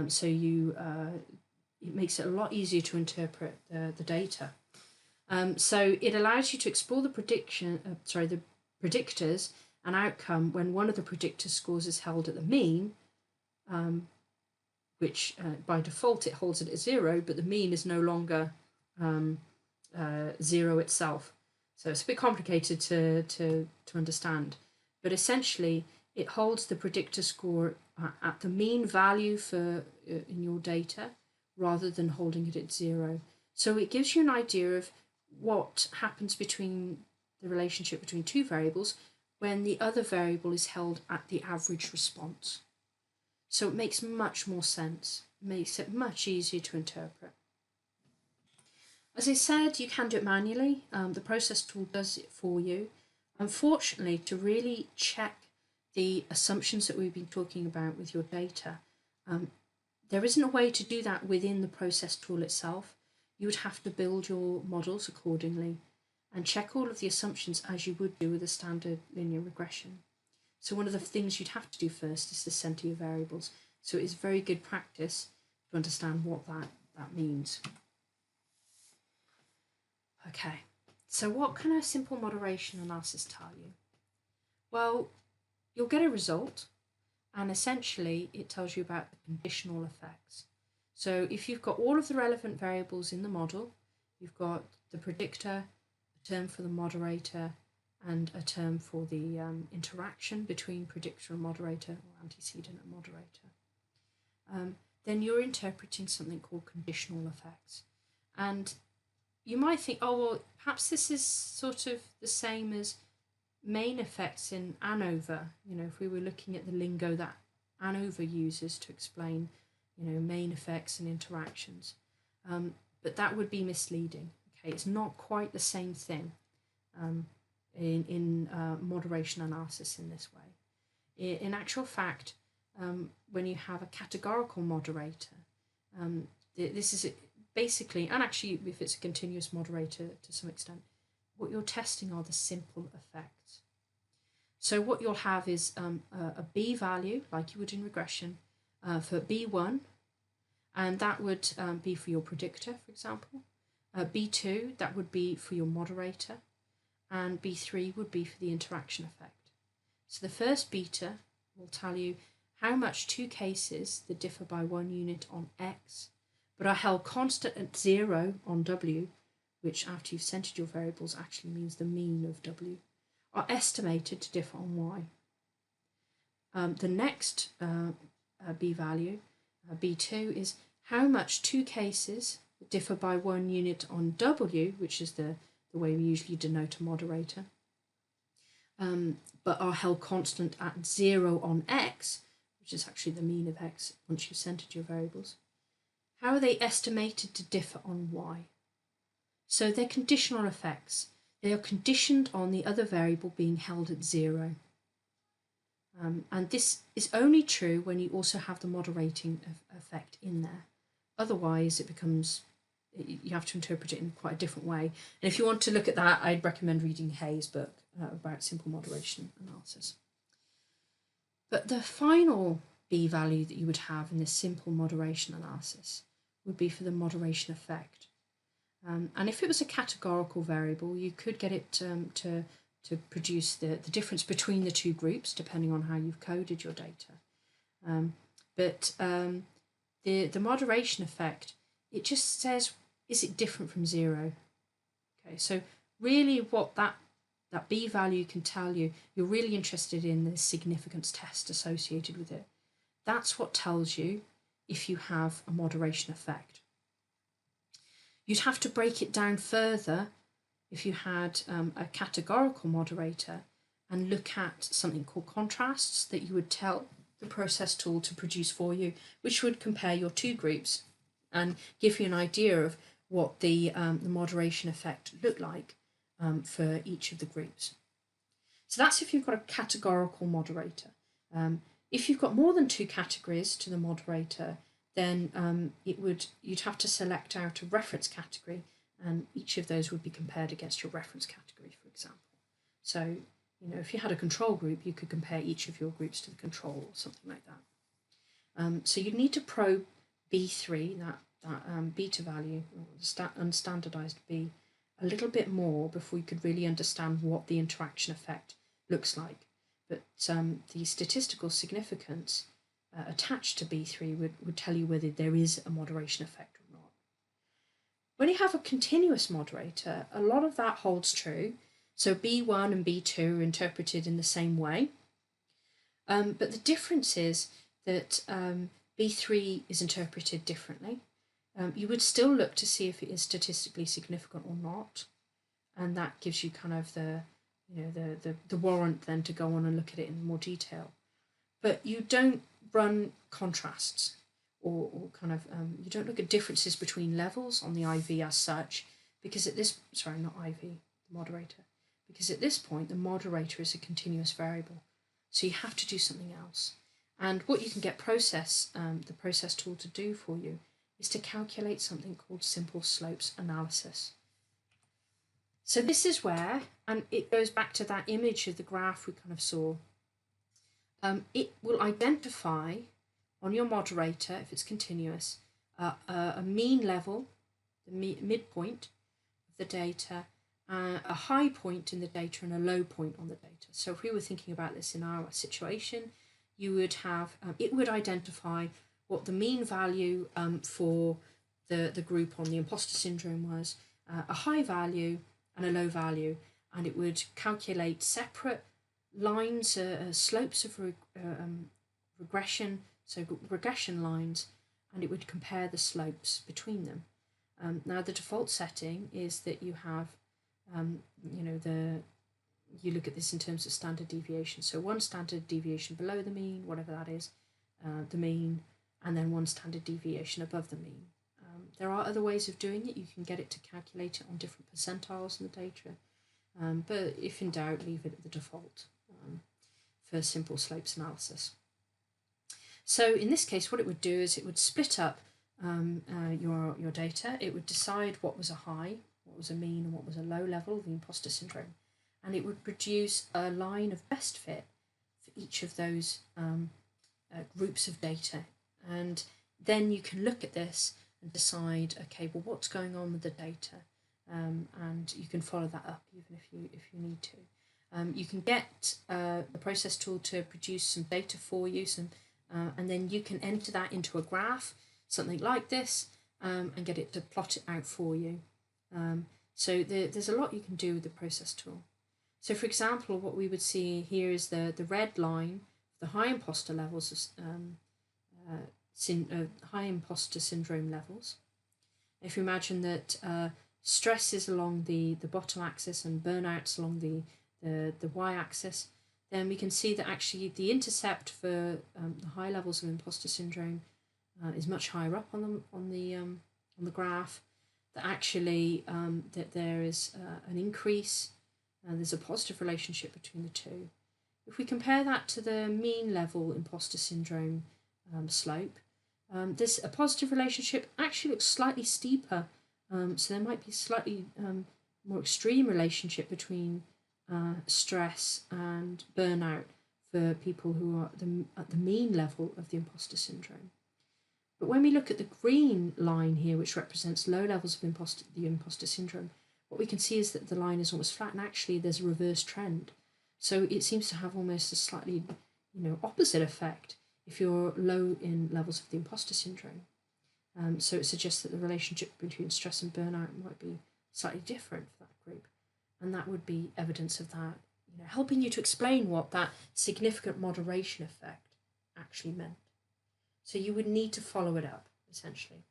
So it makes it a lot easier to interpret the data. So it allows you to explore the the predictors and outcome when one of the predictor scores is held at the mean, which by default it holds it at 0, but the mean is no longer 0 itself. So it's a bit complicated to understand, but essentially it holds the predictor score at the mean value for in your data rather than holding it at 0. So it gives you an idea of what happens between the relationship between two variables when the other variable is held at the average response. So it makes much more sense, makes it much easier to interpret. As I said, you can do it manually. The process tool does it for you. Unfortunately, to really check the assumptions that we've been talking about with your data, there isn't a way to do that within the process tool itself. You would have to build your models accordingly and check all of the assumptions as you would do with a standard linear regression. So one of the things you'd have to do first is to center your variables. So it is very good practice to understand what that means. Okay, so what can a simple moderation analysis tell you? Well, you'll get a result, and essentially it tells you about the conditional effects. So if you've got all of the relevant variables in the model, you've got the predictor, a term for the moderator, and a term for the interaction between predictor and moderator, or antecedent and moderator, then you're interpreting something called conditional effects. And you might think, oh, well, perhaps this is sort of the same as main effects in ANOVA. You know, if we were looking at the lingo that ANOVA uses to explain, you know, main effects and interactions. But that would be misleading. Okay, it's not quite the same thing in moderation analysis in this way. In actual fact, when you have a categorical moderator, this is basically, and actually if it's a continuous moderator to some extent, what you're testing are the simple effects. So what you'll have is a B value, like you would in regression, for B1, and that would be for your predictor, for example. B2, that would be for your moderator, and B3 would be for the interaction effect. So the first beta will tell you how much two cases that differ by 1 unit on X, but are held constant at 0 on W, which after you've centered your variables actually means the mean of W, are estimated to differ on Y. The next B value, B2, is how much two cases that differ by 1 unit on W, which is the way we usually denote a moderator, but are held constant at 0 on X, which is actually the mean of X once you've centered your variables. How are they estimated to differ on Y? So they're conditional effects. They are conditioned on the other variable being held at 0. And this is only true when you also have the moderating effect in there. Otherwise, it becomes, you have to interpret it in quite a different way. And if you want to look at that, I'd recommend reading Hay's book about simple moderation analysis. But the final B value that you would have in this simple moderation analysis would be for the moderation effect. And if it was a categorical variable, you could get it to produce the difference between the two groups, depending on how you've coded your data. But the moderation effect, it just says, is it different from 0? Okay, so really what that B value can tell you, you're really interested in the significance test associated with it. That's what tells you if you have a moderation effect. You'd have to break it down further if you had a categorical moderator and look at something called contrasts that you would tell the process tool to produce for you, which would compare your two groups and give you an idea of what the moderation effect looked like for each of the groups. So that's if you've got a categorical moderator. If you've got more than 2 categories to the moderator, then you'd have to select out a reference category, and each of those would be compared against your reference category, for example. So, if you had a control group, you could compare each of your groups to the control or something like that. So you'd need to probe B3, that beta value, or unstandardized B, a little bit more before you could really understand what the interaction effect looks like. But the statistical significance attached to B3 would tell you whether there is a moderation effect or not. When you have a continuous moderator, a lot of that holds true. So B1 and B2 are interpreted in the same way. But the difference is that B3 is interpreted differently. You would still look to see if it is statistically significant or not. And that gives you kind of the warrant then to go on and look at it in more detail. But you don't run contrasts or kind of, you don't look at differences between levels on the IV as such, because at this, sorry, not IV, the moderator, because at this point the moderator is a continuous variable. So you have to do something else. And what you can get the process tool to do for you is to calculate something called simple slopes analysis. So this is where, and it goes back to that image of the graph we kind of saw, it will identify on your moderator, if it's continuous, a mean level, the midpoint of the data, a high point in the data and a low point on the data. So if we were thinking about this in our situation, you would have, it would identify what the mean value for the group on the imposter syndrome was, a high value and a low value, and it would calculate separate lines, slopes of regression, so regression lines, and it would compare the slopes between them. Now the default setting is that you have, you look at this in terms of standard deviation. So one standard deviation below the mean, whatever that is, the mean, and then one standard deviation above the mean. There are other ways of doing it. You can get it to calculate it on different percentiles in the data, but if in doubt, leave it at the default for simple slopes analysis. So in this case, what it would do is it would split up your data. It would decide what was a high, what was a mean, and what was a low level of the imposter syndrome. and it would produce a line of best fit for each of those groups of data. And then you can look at this and decide, okay, well, what's going on with the data, and you can follow that up even if you need to. You can get the process tool to produce some data for you, and then you can enter that into a graph, something like this, and get it to plot it out for you. So there's a lot you can do with the process tool. So for example, what we would see here is the red line, the high imposter levels of high imposter syndrome levels. If you imagine that stress is along the bottom axis and burnout's along the y-axis, then we can see that actually the intercept for the high levels of imposter syndrome is much higher up on the graph. That actually that there is an increase, there's a positive relationship between the two. If we compare that to the mean level imposter syndrome slope, there's a positive relationship, actually looks slightly steeper, so there might be slightly more extreme relationship between stress and burnout for people who are at the mean level of the imposter syndrome. But when we look at the green line here, which represents low levels of the imposter syndrome, what we can see is that the line is almost flat, and actually there's a reverse trend. So it seems to have almost a slightly, opposite effect if you're low in levels of the imposter syndrome. So it suggests that the relationship between stress and burnout might be slightly different for that group. And that would be evidence of that, helping you to explain what that significant moderation effect actually meant. So you would need to follow it up, essentially.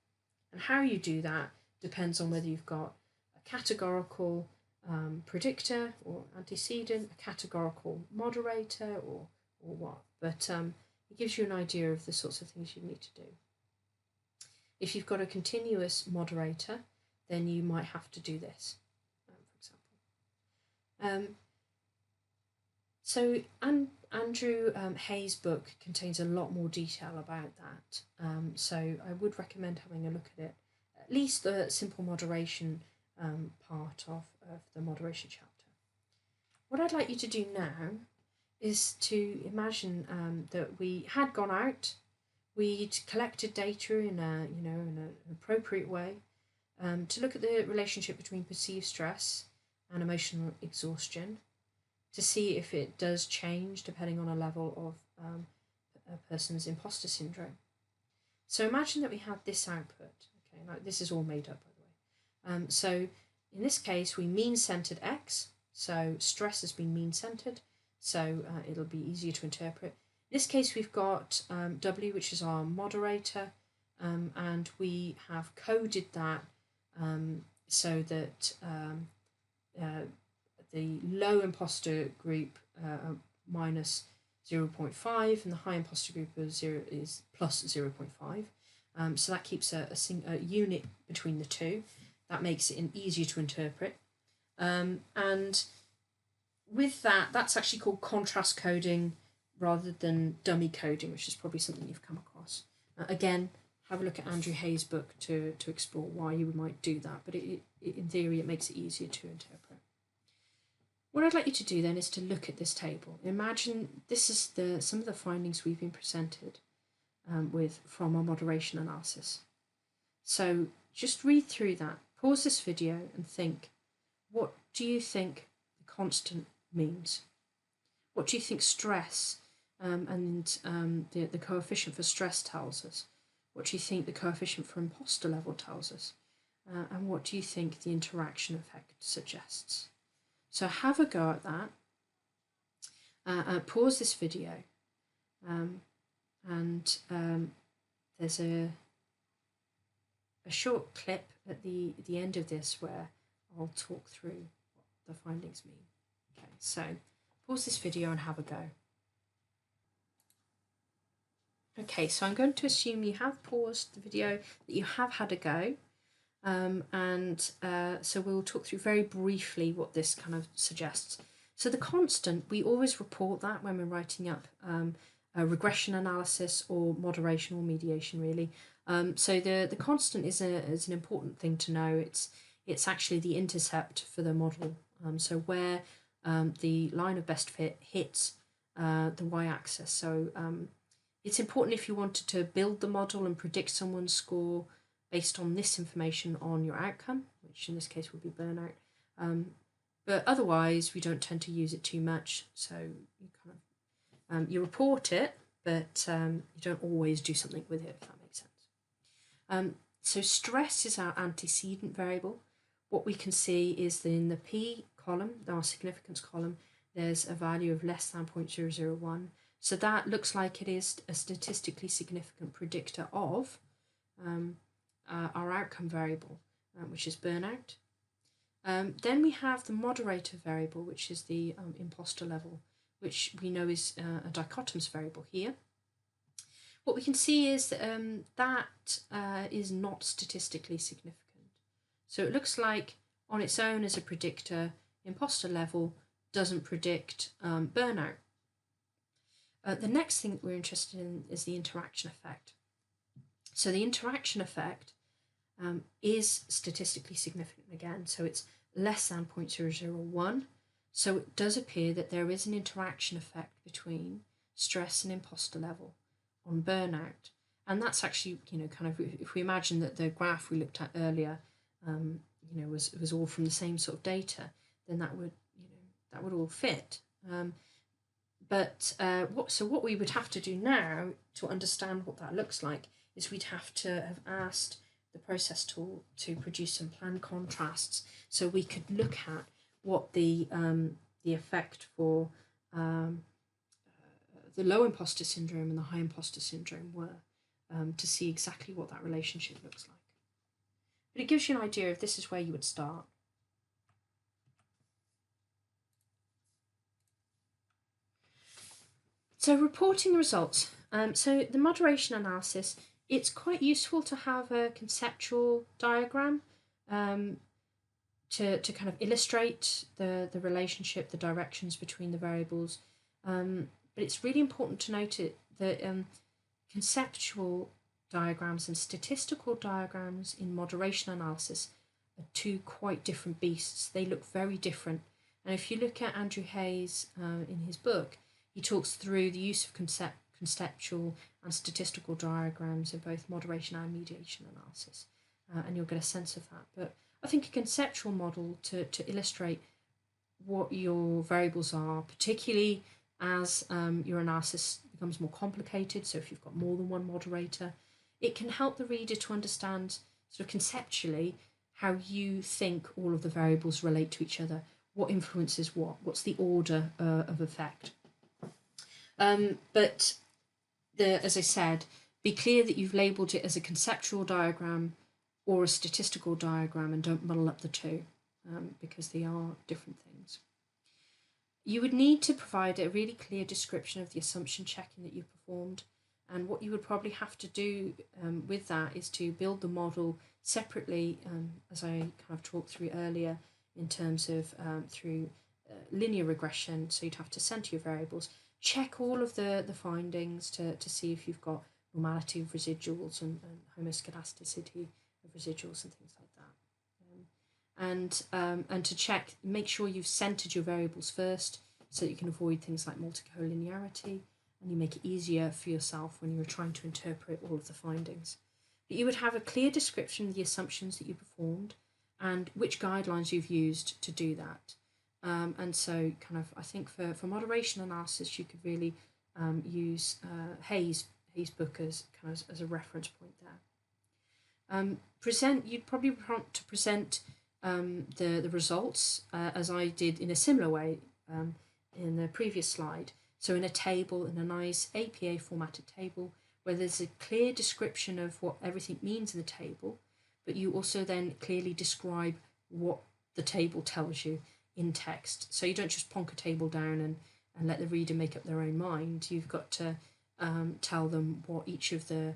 And how you do that depends on whether you've got a categorical predictor or antecedent, a categorical moderator, or what. But it gives you an idea of the sorts of things you need to do. If you've got a continuous moderator, then you might have to do this, for example. So Andrew Hayes' book contains a lot more detail about that. So I would recommend having a look at it, at least the simple moderation part of the moderation chapter. What I'd like you to do now is to imagine that we had gone out, we'd collected data in an appropriate way to look at the relationship between perceived stress and emotional exhaustion, to see if it does change depending on a level of a person's imposter syndrome. So imagine that we have this output. Okay, like this is all made up, by the way. So in this case, we mean-centered X. So stress has been mean-centered, so it'll be easier to interpret. In this case, we've got W, which is our moderator, and we have coded that so that the low imposter group minus 0.5 and the high imposter group is plus 0.5. So that keeps a unit between the two. That makes it easier to interpret. And with that, that's actually called contrast coding rather than dummy coding, which is probably something you've come across. Again, have a look at Andrew Hayes' book to explore why you might do that, but in theory it makes it easier to interpret. What I'd like you to do then is to look at this table. Imagine this is some of the findings we've been presented with from our moderation analysis. So just read through that, pause this video and think, what do you think the constant means? What do you think stress and the coefficient for stress tells us? What do you think the coefficient for imposter level tells us? And what do you think the interaction effect suggests? So have a go at that. Pause this video, and there's a short clip at the end of this where I'll talk through what the findings mean. Okay, so pause this video and have a go. Okay, so I'm going to assume you have paused the video, that you have had a go. So we'll talk through very briefly what this kind of suggests. So the constant, we always report that when we're writing up a regression analysis or moderation or mediation, really. So the constant is an important thing to know. It's actually the intercept for the model. So where the line of best fit hits the y-axis. So it's important if you wanted to build the model and predict someone's score based on this information on your outcome, which in this case would be burnout. But otherwise, we don't tend to use it too much. So you kind of you report it, but you don't always do something with it, if that makes sense. So stress is our antecedent variable. What we can see is that in the P column, our significance column, there's a value of less than 0.001. So that looks like it is a statistically significant predictor of our outcome variable, which is burnout. Then we have the moderator variable, which is the imposter level, which we know is a dichotomous variable here. What we can see is that is not statistically significant. So it looks like on its own as a predictor, imposter level doesn't predict burnout. The next thing that we're interested in is the interaction effect. So the interaction effect is statistically significant again, so it's less than 0.001. So it does appear that there is an interaction effect between stress and imposter level on burnout. And that's actually, kind of, if we imagine that the graph we looked at earlier, was all from the same sort of data, then that would all fit. What we would have to do now to understand what that looks like is we'd have to have asked the process tool to produce some planned contrasts so we could look at what the effect for the low imposter syndrome and the high imposter syndrome were, to see exactly what that relationship looks like. But it gives you an idea if this is where you would start. So reporting the results. So the moderation analysis, it's quite useful to have a conceptual diagram to kind of illustrate the relationship, the directions between the variables. But it's really important to note that conceptual diagrams and statistical diagrams in moderation analysis are two quite different beasts. They look very different. And if you look at Andrew Hayes in his book, he talks through the use of conceptual and statistical diagrams in both moderation and mediation analysis, and you'll get a sense of that. But I think a conceptual model to illustrate what your variables are, particularly as your analysis becomes more complicated, so if you've got more than one moderator, it can help the reader to understand sort of conceptually how you think all of the variables relate to each other, what influences what, what's the order of effect. But as I said, be clear that you've labelled it as a conceptual diagram or a statistical diagram and don't muddle up the two, because they are different things. You would need to provide a really clear description of the assumption checking that you performed, and what you would probably have to do with that is to build the model separately, as I kind of talked through earlier, in terms of through linear regression. So you'd have to center your variables, check all of the findings to see if you've got normality of residuals and homoscedasticity of residuals and things like that. And to check, make sure you've centered your variables first so that you can avoid things like multicollinearity, and you make it easier for yourself when you're trying to interpret all of the findings. But you would have a clear description of the assumptions that you performed and which guidelines you've used to do that. And so kind of, I think for moderation analysis, you could really use Hayes' book as kind of as a reference point there. You'd probably want to present the results as I did in a similar way in the previous slide. So in a table, in a nice APA formatted table, where there's a clear description of what everything means in the table, but you also then clearly describe what the table tells you in text. So you don't just plonk a table down and let the reader make up their own mind. You've got to tell them what each of the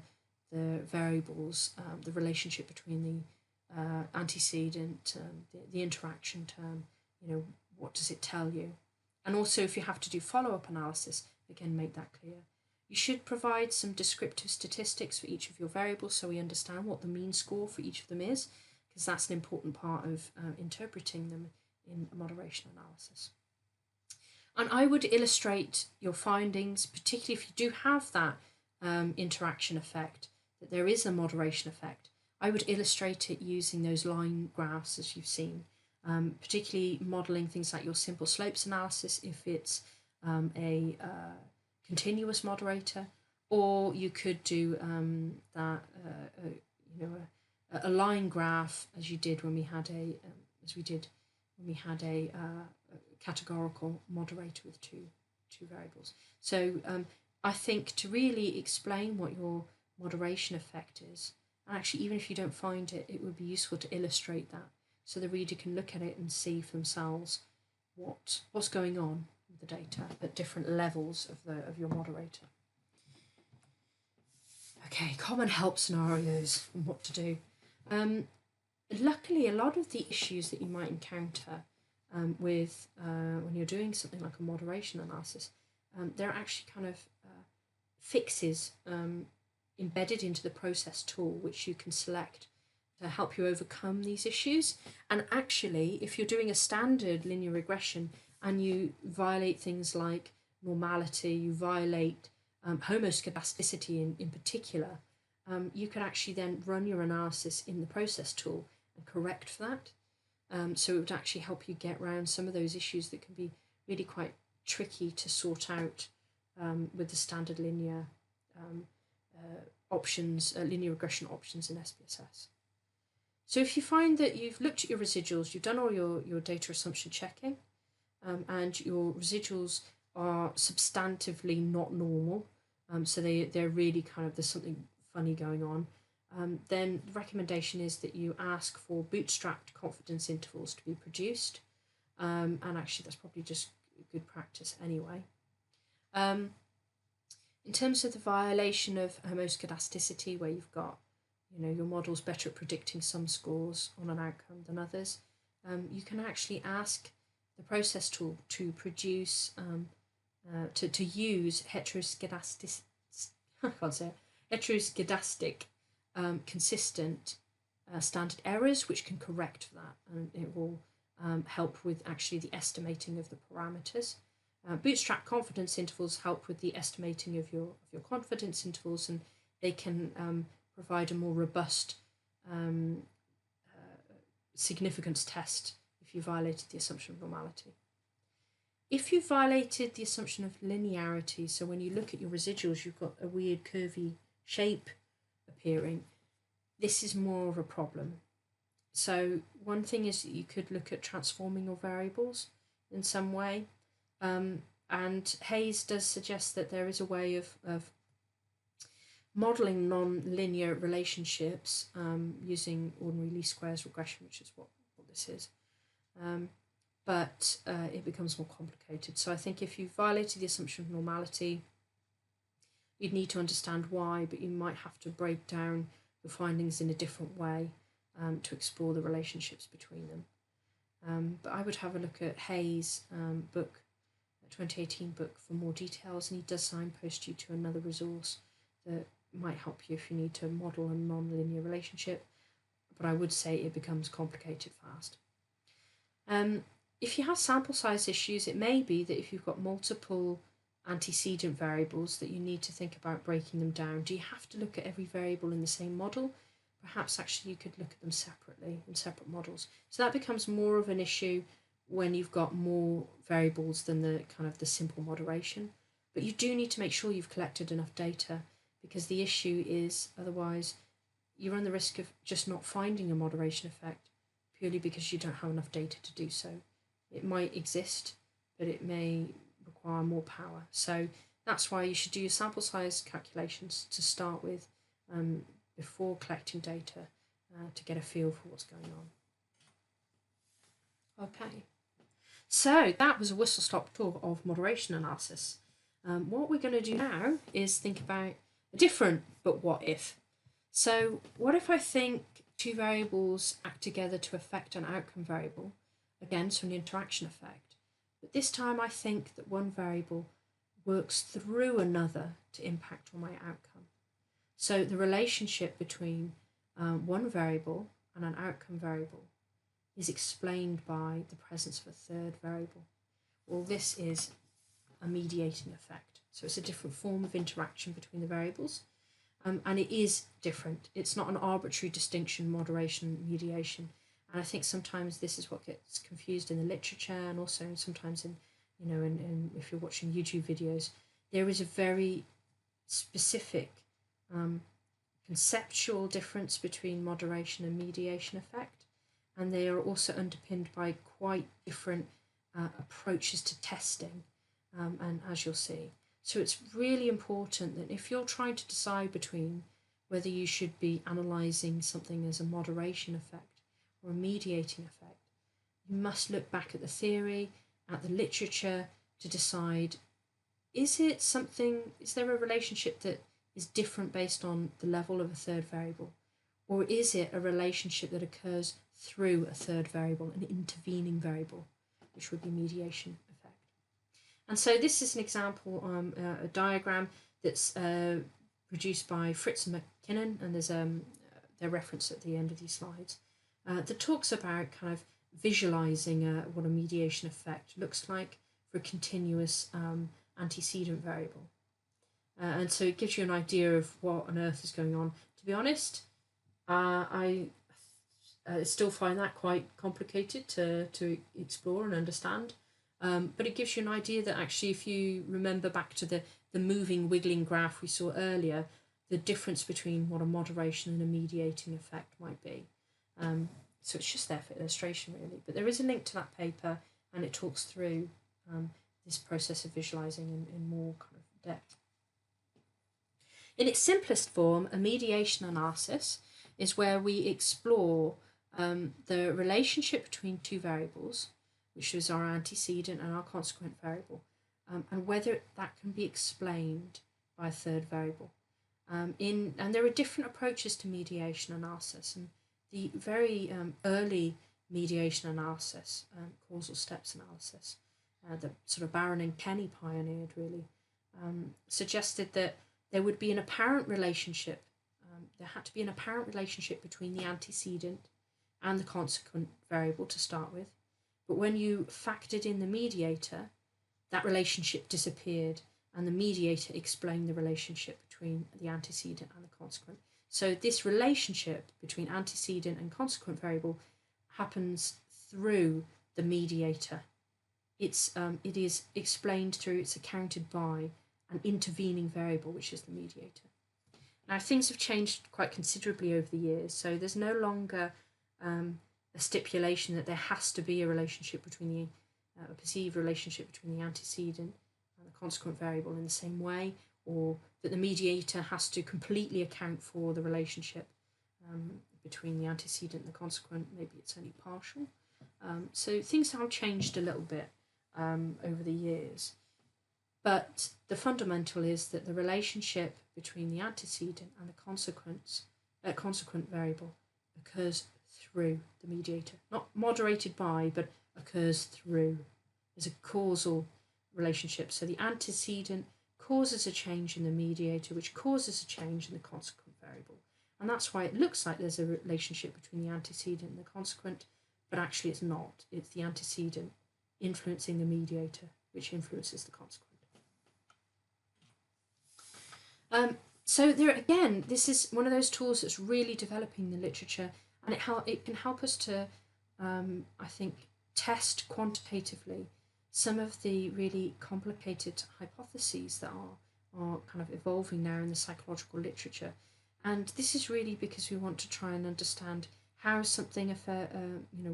variables, the relationship between the antecedent, the interaction term, what does it tell you? And also, if you have to do follow-up analysis, again, make that clear. You should provide some descriptive statistics for each of your variables so we understand what the mean score for each of them is, because that's an important part of interpreting them in moderation analysis. And I would illustrate your findings, particularly if you do have that interaction effect, that there is a moderation effect. I would illustrate it using those line graphs as you've seen, particularly modelling things like your simple slopes analysis if it's a continuous moderator, or you could do that, a line graph as you did when we had a categorical moderator with two variables. So I think to really explain what your moderation effect is, and actually even if you don't find it, it would be useful to illustrate that so the reader can look at it and see for themselves what's going on with the data at different levels of your moderator. Okay, common help scenarios and what to do. Luckily, a lot of the issues that you might encounter with when you're doing something like a moderation analysis, there are actually kind of fixes embedded into the process tool which you can select to help you overcome these issues. And actually, if you're doing a standard linear regression and you violate things like normality, you violate homoscedasticity in particular, you can actually then run your analysis in the process tool and correct for that. So it would actually help you get around some of those issues that can be really quite tricky to sort out with the standard linear options, linear regression options in SPSS. So if you find that you've looked at your residuals, you've done all your data assumption checking, and your residuals are substantively not normal, so they're really kind of, there's something funny going on, then the recommendation is that you ask for bootstrapped confidence intervals to be produced, and actually that's probably just good practice anyway. In terms of the violation of homoscedasticity, where you've got, your model's better at predicting some scores on an outcome than others, you can actually ask the process tool to produce, to use heteroscedastic, consistent standard errors, which can correct that, and it will help with actually the estimating of the parameters. Bootstrap confidence intervals help with the estimating of your confidence intervals, and they can provide a more robust significance test if you violated the assumption of normality. If you violated the assumption of linearity, so when you look at your residuals, you've got a weird curvy shape appearing, this is more of a problem. So one thing is that you could look at transforming your variables in some way, and Hayes does suggest that there is a way of modelling non-linear relationships using ordinary least squares regression, which is what this is. But it becomes more complicated. So I think if you violated the assumption of normality, you'd need to understand why, but you might have to break down your findings in a different way to explore the relationships between them. But I would have a look at Hayes' book, 2018 book, for more details, and he does signpost you to another resource that might help you if you need to model a non-linear relationship, but I would say it becomes complicated fast. If you have sample size issues, it may be that if you've got multiple antecedent variables that you need to think about breaking them down. Do you have to look at every variable in the same model? Perhaps actually you could look at them separately in separate models. So that becomes more of an issue when you've got more variables than the kind of the simple moderation. But you do need to make sure you've collected enough data, because the issue is otherwise you run the risk of just not finding a moderation effect purely because you don't have enough data to do so. It might exist, but it may require more power. So that's why you should do your sample size calculations to start with before collecting data to get a feel for what's going on. Okay, so that was a whistle-stop tour of moderation analysis. What we're going to do now is think about a different but what if. So what if I think two variables act together to affect an outcome variable, again, so an interaction effect, but this time I think that one variable works through another to impact on my outcome. So the relationship between one variable and an outcome variable is explained by the presence of a third variable. Well, this is a mediating effect. So it's a different form of interaction between the variables. And it is different. It's not an arbitrary distinction, moderation, mediation. And I think sometimes this is what gets confused in the literature, and also sometimes in, in if you're watching YouTube videos, there is a very specific conceptual difference between moderation and mediation effect, and they are also underpinned by quite different approaches to testing, and as you'll see. So it's really important that if you're trying to decide between whether you should be analysing something as a moderation effect or a mediating effect, you must look back at the theory, at the literature, to decide, is there a relationship that is different based on the level of a third variable? Or is it a relationship that occurs through a third variable, an intervening variable, which would be mediation effect? And so this is an example, a diagram that's produced by Fritz and McKinnon, and there's their reference at the end of these slides, that talks about kind of visualizing what a mediation effect looks like for a continuous antecedent variable. And so it gives you an idea of what on earth is going on. To be honest, I still find that quite complicated to explore and understand. But it gives you an idea that actually, if you remember back to the moving, wiggling graph we saw earlier, the difference between what a moderation and a mediating effect might be. So it's just there for illustration, really. But there is a link to that paper, and it talks through this process of visualizing in more kind of depth. In its simplest form, a mediation analysis is where we explore the relationship between two variables, which is our antecedent and our consequent variable, and whether that can be explained by a third variable. And there are different approaches to mediation analysis, and the very early mediation analysis, causal steps analysis, that sort of Barron and Kenny pioneered, really, suggested that there would be an apparent relationship, there had to be an apparent relationship between the antecedent and the consequent variable to start with. But when you factored in the mediator, that relationship disappeared, and the mediator explained the relationship between the antecedent and the consequent. So this relationship between antecedent and consequent variable happens through the mediator. It is explained through, it's accounted by an intervening variable, which is the mediator. Now, things have changed quite considerably over the years, so there's no longer a stipulation that there has to be a relationship between a perceived relationship between the antecedent and the consequent variable in the same way, or that the mediator has to completely account for the relationship between the antecedent and the consequent. Maybe it's only partial. So things have changed a little bit over the years. But the fundamental is that the relationship between the antecedent and the consequent variable occurs through the mediator. Not moderated by, but occurs through. There's a causal relationship. So the antecedent causes a change in the mediator, which causes a change in the consequent variable. And that's why it looks like there's a relationship between the antecedent and the consequent, but actually it's not. It's the antecedent influencing the mediator, which influences the consequent. So there again, this is one of those tools that's really developing the literature, and it can help us to, I think, test quantitatively some of the really complicated hypotheses that are kind of evolving now in the psychological literature. And this is really because we want to try and understand how something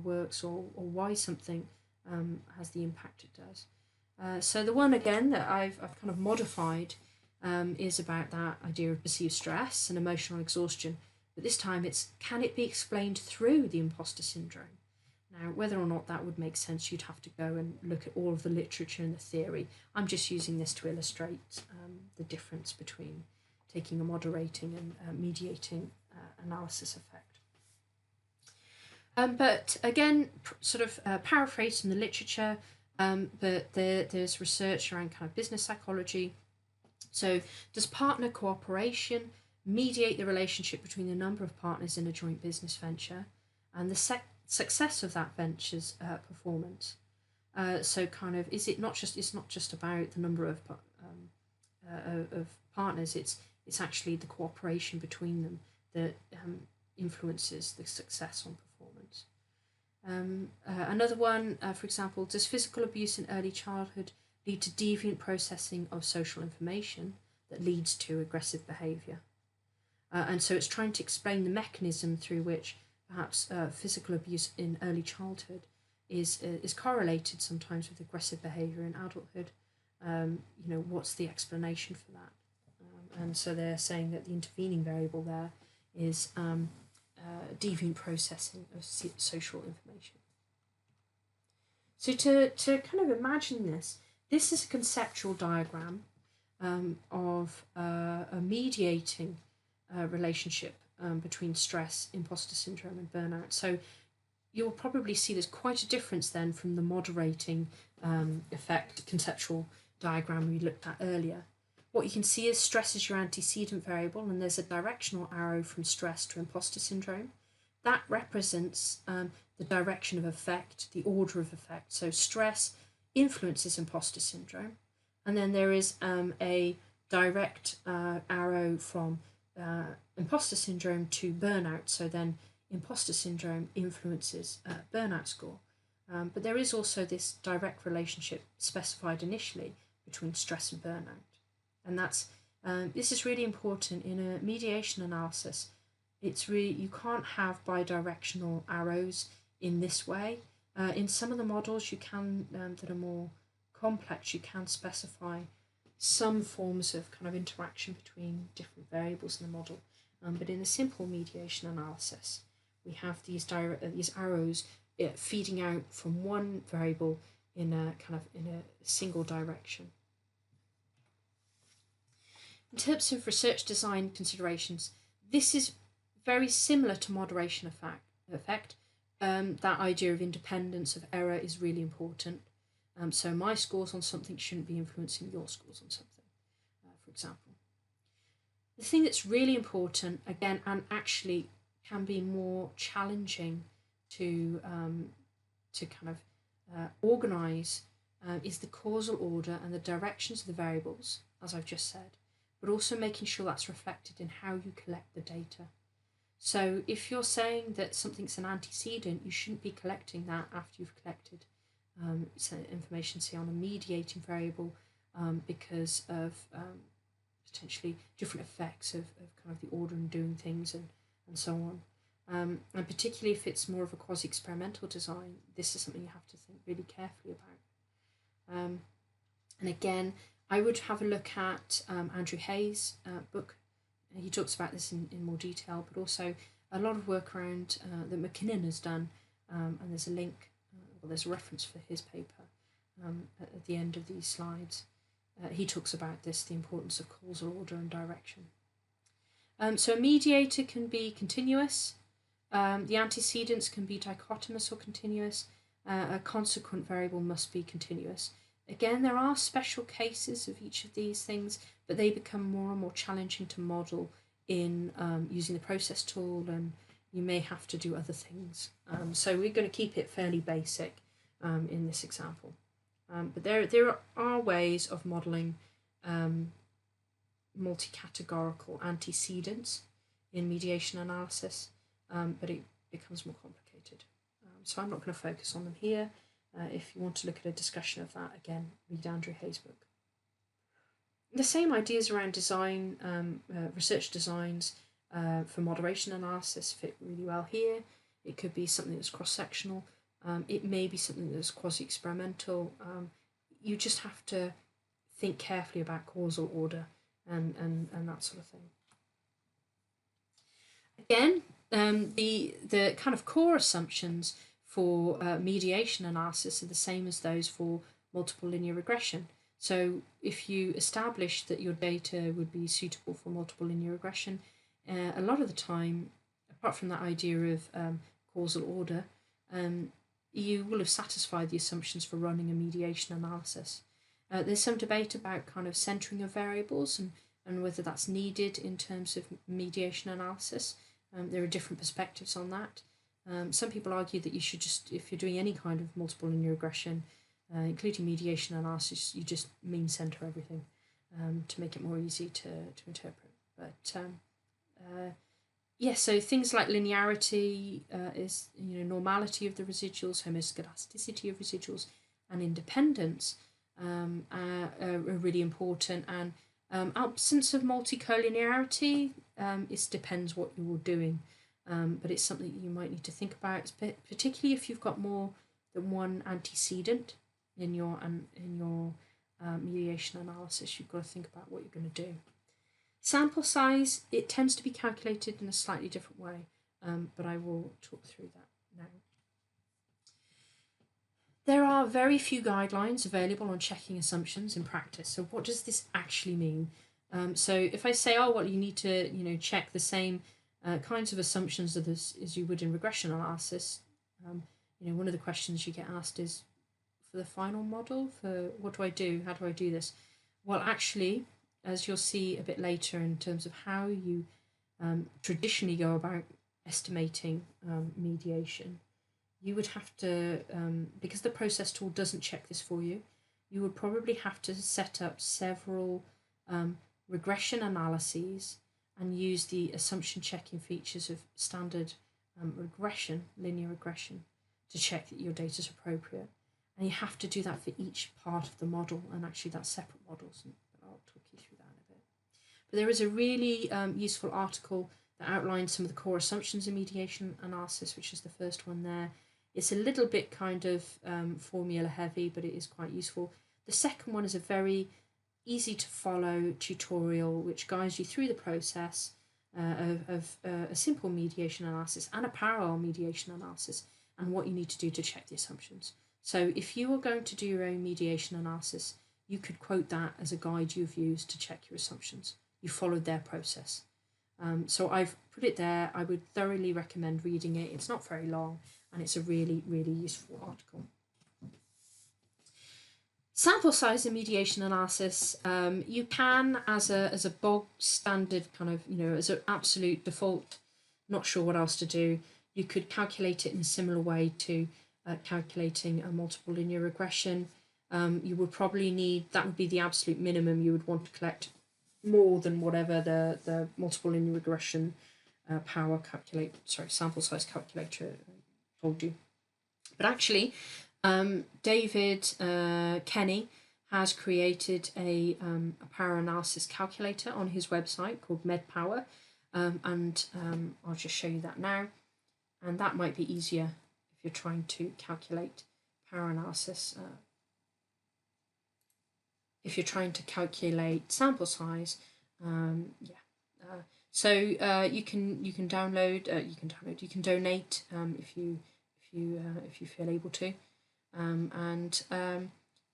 works, or why something has the impact it does. So the one again that I've kind of modified is about that idea of perceived stress and emotional exhaustion. But this time can it be explained through the imposter syndrome? Now, whether or not that would make sense, you'd have to go and look at all of the literature and the theory. I'm just using this to illustrate the difference between taking a moderating and mediating analysis effect. But again, sort of paraphrased from the literature, but there's research around kind of business psychology. So does partner cooperation mediate the relationship between the number of partners in a joint business venture and the success of that venture's performance? So kind of, is it not just, it's not just about the number of partners, it's actually the cooperation between them that influences the success on performance. Another one, for example, does physical abuse in early childhood lead to deviant processing of social information that leads to aggressive behaviour? And so it's trying to explain the mechanism through which perhaps physical abuse in early childhood is correlated sometimes with aggressive behaviour in adulthood. What's the explanation for that? And so they're saying that the intervening variable there is deviant processing of social information. So to kind of imagine this is a conceptual diagram of a mediating relationship between stress, imposter syndrome, and burnout. So you'll probably see there's quite a difference then from the moderating effect conceptual diagram we looked at earlier. What you can see is stress is your antecedent variable, and there's a directional arrow from stress to imposter syndrome. That represents the direction of effect, the order of effect. So stress influences imposter syndrome, and then there is a direct arrow from imposter syndrome to burnout. So then imposter syndrome influences burnout score. But there is also this direct relationship specified initially between stress and burnout. And that's this is really important in a mediation analysis. It's really, you can't have bidirectional arrows in this way. In some of the models you can that are more complex, you can specify some forms of kind of interaction between different variables in the model. But in a simple mediation analysis, we have these arrows feeding out from one variable in a single direction. In terms of research design considerations, this is very similar to moderation effect. That idea of independence of error is really important. So my scores on something shouldn't be influencing your scores on something, for example. The thing that's really important, again, and actually can be more challenging to kind of organise is the causal order and the directions of the variables, as I've just said, but also making sure that's reflected in how you collect the data. So if you're saying that something's an antecedent, you shouldn't be collecting that after you've collected information, say, on a mediating variable because of potentially different effects of kind of the order and doing things and so on. And particularly if it's more of a quasi-experimental design, this is something you have to think really carefully about. And again, I would have a look at Andrew Hayes' book. He talks about this in more detail, but also a lot of work around that McKinnon has done, and there's a link, there's a reference for his paper at the end of these slides. He talks about this, the importance of causal order and direction. So a mediator can be continuous, the antecedents can be dichotomous or continuous, a consequent variable must be continuous. Again, there are special cases of each of these things, but they become more and more challenging to model in using the process tool, and you may have to do other things. So we're going to keep it fairly basic in this example. But there are ways of modelling multi-categorical antecedents in mediation analysis, but it becomes more complicated. So I'm not going to focus on them here. If you want to look at a discussion of that, again, read Andrew Hayes' book. The same ideas around design, research designs for moderation analysis fit really well here. It could be something that's cross-sectional. It may be something that's quasi-experimental. You just have to think carefully about causal order and that sort of thing. Again, the kind of core assumptions for mediation analysis are the same as those for multiple linear regression. So if you establish that your data would be suitable for multiple linear regression, a lot of the time, apart from that idea of causal order, you will have satisfied the assumptions for running a mediation analysis. There's some debate about kind of centering of variables and whether that's needed in terms of mediation analysis. There are different perspectives on that. Some people argue that you should just, if you're doing any kind of multiple linear regression, including mediation analysis, you just mean centre everything to make it more easy to interpret. But yeah, so things like linearity is, normality of the residuals, homoscedasticity of residuals, and independence are really important. And absence of multicollinearity, it depends what you're doing, but it's something you might need to think about, particularly if you've got more than one antecedent in your mediation analysis. You've got to think about what you're going to do. Sample size, it tends to be calculated in a slightly different way, but I will talk through that now. There are very few guidelines available on checking assumptions in practice. So what does this actually mean? So if I say, oh, well, you need to, check the same kinds of assumptions as you would in regression analysis, one of the questions you get asked is, for the final model, for what do I do? How do I do this? Well, actually, as you'll see a bit later in terms of how you traditionally go about estimating mediation, you would have to, because the process tool doesn't check this for you, you would probably have to set up several regression analyses and use the assumption checking features of standard regression, linear regression, to check that your data is appropriate. And you have to do that for each part of the model, and actually that's separate models, and I'll talk you through that in a bit. But there is a really useful article that outlines some of the core assumptions in mediation analysis, which is the first one there. It's a little bit kind of formula heavy, but it is quite useful. The second one is a very easy to follow tutorial which guides you through the process of a simple mediation analysis and a parallel mediation analysis, and what you need to do to check the assumptions. So if you are going to do your own mediation analysis, you could quote that as a guide you've used to check your assumptions. You followed their process. So I've put it there. I would thoroughly recommend reading it. It's not very long, and it's a really, really useful article. Sample size in mediation analysis, you can, as a bog standard kind of, as an absolute default, not sure what else to do, you could calculate it in a similar way to calculating a multiple linear regression. You would probably need, that would be the absolute minimum. You would want to collect more than whatever the multiple linear regression sample size calculator told you. But actually, David Kenny has created a power analysis calculator on his website called MedPower, and I'll just show you that now. And that might be easier if you're trying to calculate power analysis. If you're trying to calculate sample size, so you can donate if you feel able to,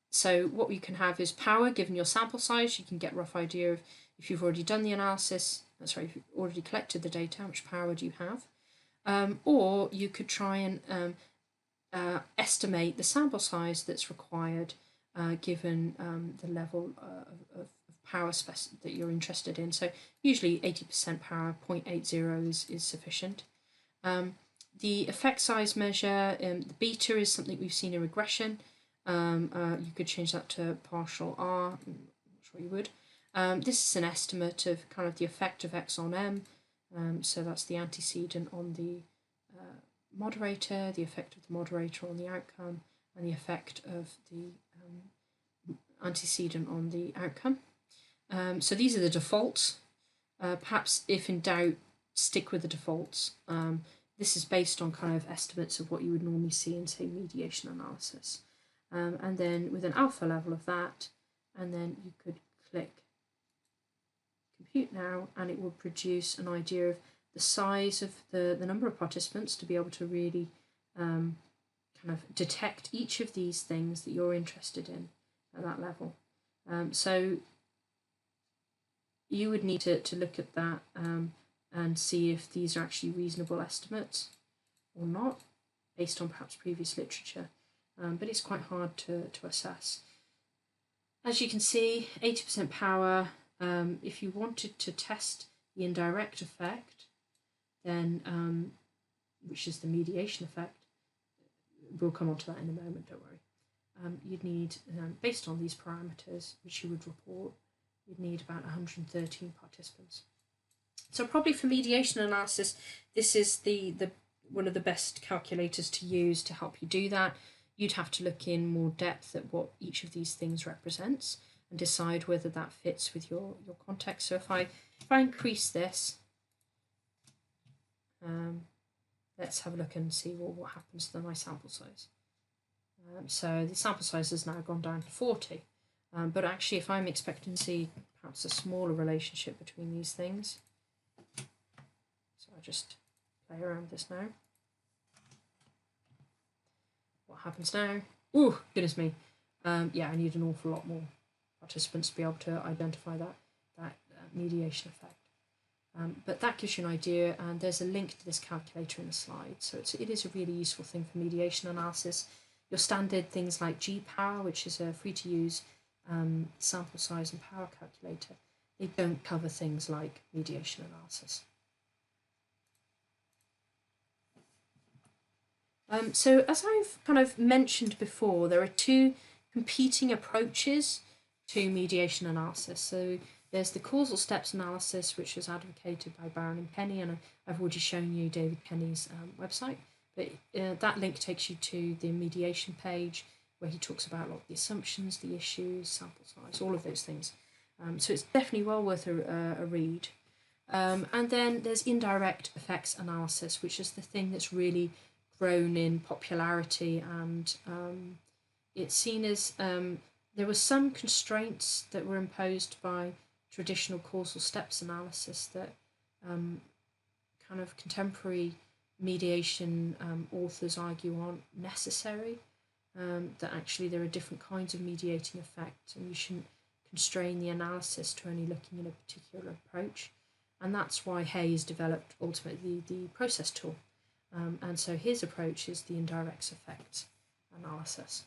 so what you can have is power given your sample size. You can get a rough idea of if you've already done the analysis. If you've already collected the data, how much power do you have? Or you could try and estimate the sample size that's required given the level of power that you're interested in. So usually 80% power, 0.80 is sufficient. The effect size measure, the beta is something we've seen in regression. You could change that to partial R, I'm not sure you would. This is an estimate of kind of the effect of X on M. So that's the antecedent on the moderator, the effect of the moderator on the outcome, and the effect of the antecedent on the outcome. So these are the defaults. Perhaps if in doubt, stick with the defaults. This is based on kind of estimates of what you would normally see in, say, mediation analysis. And then with an alpha level of that, and then you could click compute now, and it will produce an idea of the size of the number of participants to be able to really kind of detect each of these things that you're interested in at that level. So you would need to look at that and see if these are actually reasonable estimates or not, based on perhaps previous literature. But it's quite hard to assess. As you can see, 80% power. If you wanted to test the indirect effect, then which is the mediation effect, we'll come on to that in a moment, don't worry. you'd need, based on these parameters, which you would report, you'd need about 113 participants. So probably for mediation analysis, this is the one of the best calculators to use to help you do that. You'd have to look in more depth at what each of these things represents and decide whether that fits with your context. So if I increase this, let's have a look and see what happens to my sample size. So the sample size has now gone down to 40. But actually, if I'm expecting to see perhaps a smaller relationship between these things, so I'll just play around with this now. What happens now? Ooh, goodness me. Yeah, I need an awful lot more participants to be able to identify that mediation effect. But that gives you an idea, and there's a link to this calculator in the slide. So it is a really useful thing for mediation analysis. Your standard things like G-Power, which is a free-to-use sample size and power calculator, they don't cover things like mediation analysis. So as I've kind of mentioned before, there are two competing approaches to mediation analysis. So there's the causal steps analysis, which is advocated by Barron and Penny, and I've already shown you David Kenny's website. But that link takes you to the mediation page, where he talks about a lot of the assumptions, the issues, sample size, all of those things. So it's definitely well worth a read. And then there's indirect effects analysis, which is the thing that's really grown in popularity, and it's seen as there were some constraints that were imposed by traditional causal steps analysis that kind of contemporary mediation authors argue aren't necessary, that actually there are different kinds of mediating effects and you shouldn't constrain the analysis to only looking at a particular approach. And that's why Hayes developed ultimately the process tool. And so his approach is the indirect effects analysis.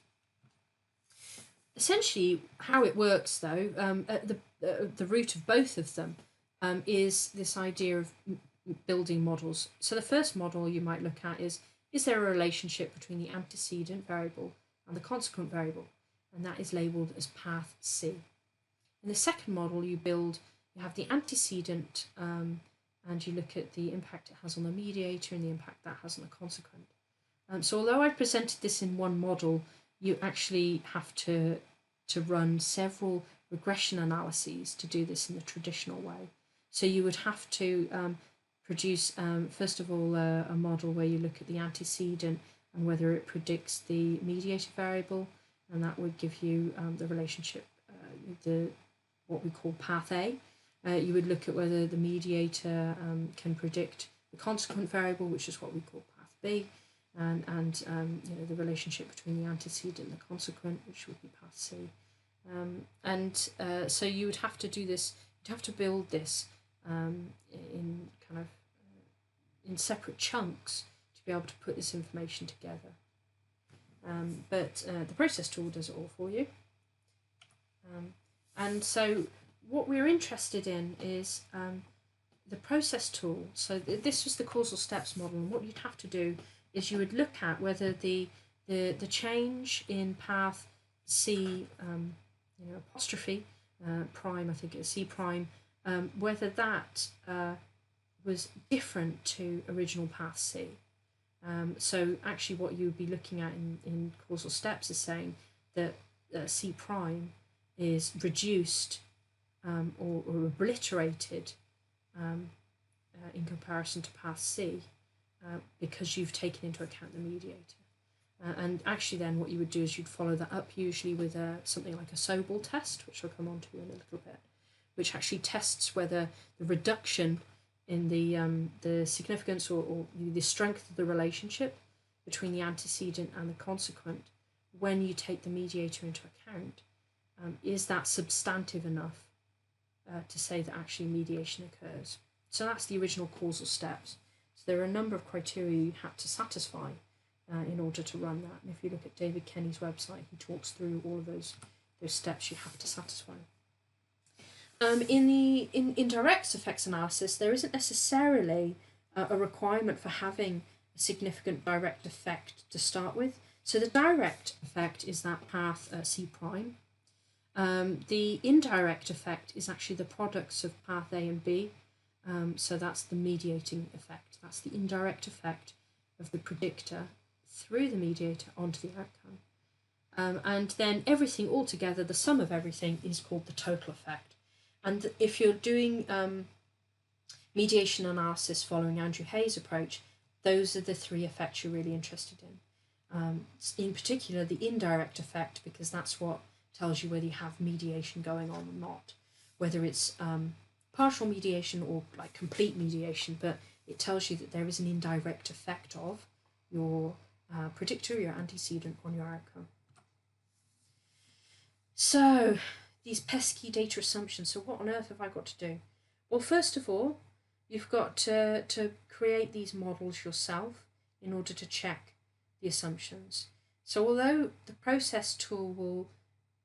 Essentially, how it works, though, at the root of both of them is this idea of building models. So the first model you might look at is there a relationship between the antecedent variable and the consequent variable? And that is labelled as path C. In the second model you have the antecedent and you look at the impact it has on the mediator and the impact that has on the consequent. So although I presented this in one model, you actually have to run several regression analyses to do this in the traditional way. So you would have to produce, first of all, a model where you look at the antecedent and whether it predicts the mediator variable, and that would give you the relationship, what we call path A. You would look at whether the mediator can predict the consequent variable, which is what we call path B, and the relationship between the antecedent and the consequent, which would be path C. So you would have to do this. You'd have to build this in kind of in separate chunks to be able to put this information together. But the process tool does it all for you. And so what we're interested in is the process tool. So this was the causal steps model, and what you'd have to do is you would look at whether the change in path C, apostrophe prime, I think it's C prime, whether that was different to original path C. So actually what you would be looking at in causal steps is saying that C prime is reduced or obliterated in comparison to path C because you've taken into account the mediator. And actually then what you would do is you'd follow that up usually with something like a Sobel test, which I'll come on to in a little bit, which actually tests whether the reduction in the significance or the strength of the relationship between the antecedent and the consequent, when you take the mediator into account, is that substantive enough to say that actually mediation occurs. So that's the original causal steps. So there are a number of criteria you have to satisfy in order to run that. And if you look at David Kenny's website, he talks through all of those steps you have to satisfy. In indirect effects analysis, there isn't necessarily a requirement for having a significant direct effect to start with. So the direct effect is that path C prime. The indirect effect is actually the products of path A and B. So that's the mediating effect. That's the indirect effect of the predictor through the mediator onto the outcome. And then everything altogether, the sum of everything, is called the total effect. And if you're doing mediation analysis following Andrew Hay's approach, those are the three effects you're really interested in particular, the indirect effect, because that's what tells you whether you have mediation going on or not, whether it's partial mediation or like complete mediation, but it tells you that there is an indirect effect of your predictor, your antecedent, on your outcome. So these pesky data assumptions, so what on earth have I got to do? Well, first of all, you've got to create these models yourself in order to check the assumptions. So although the process tool will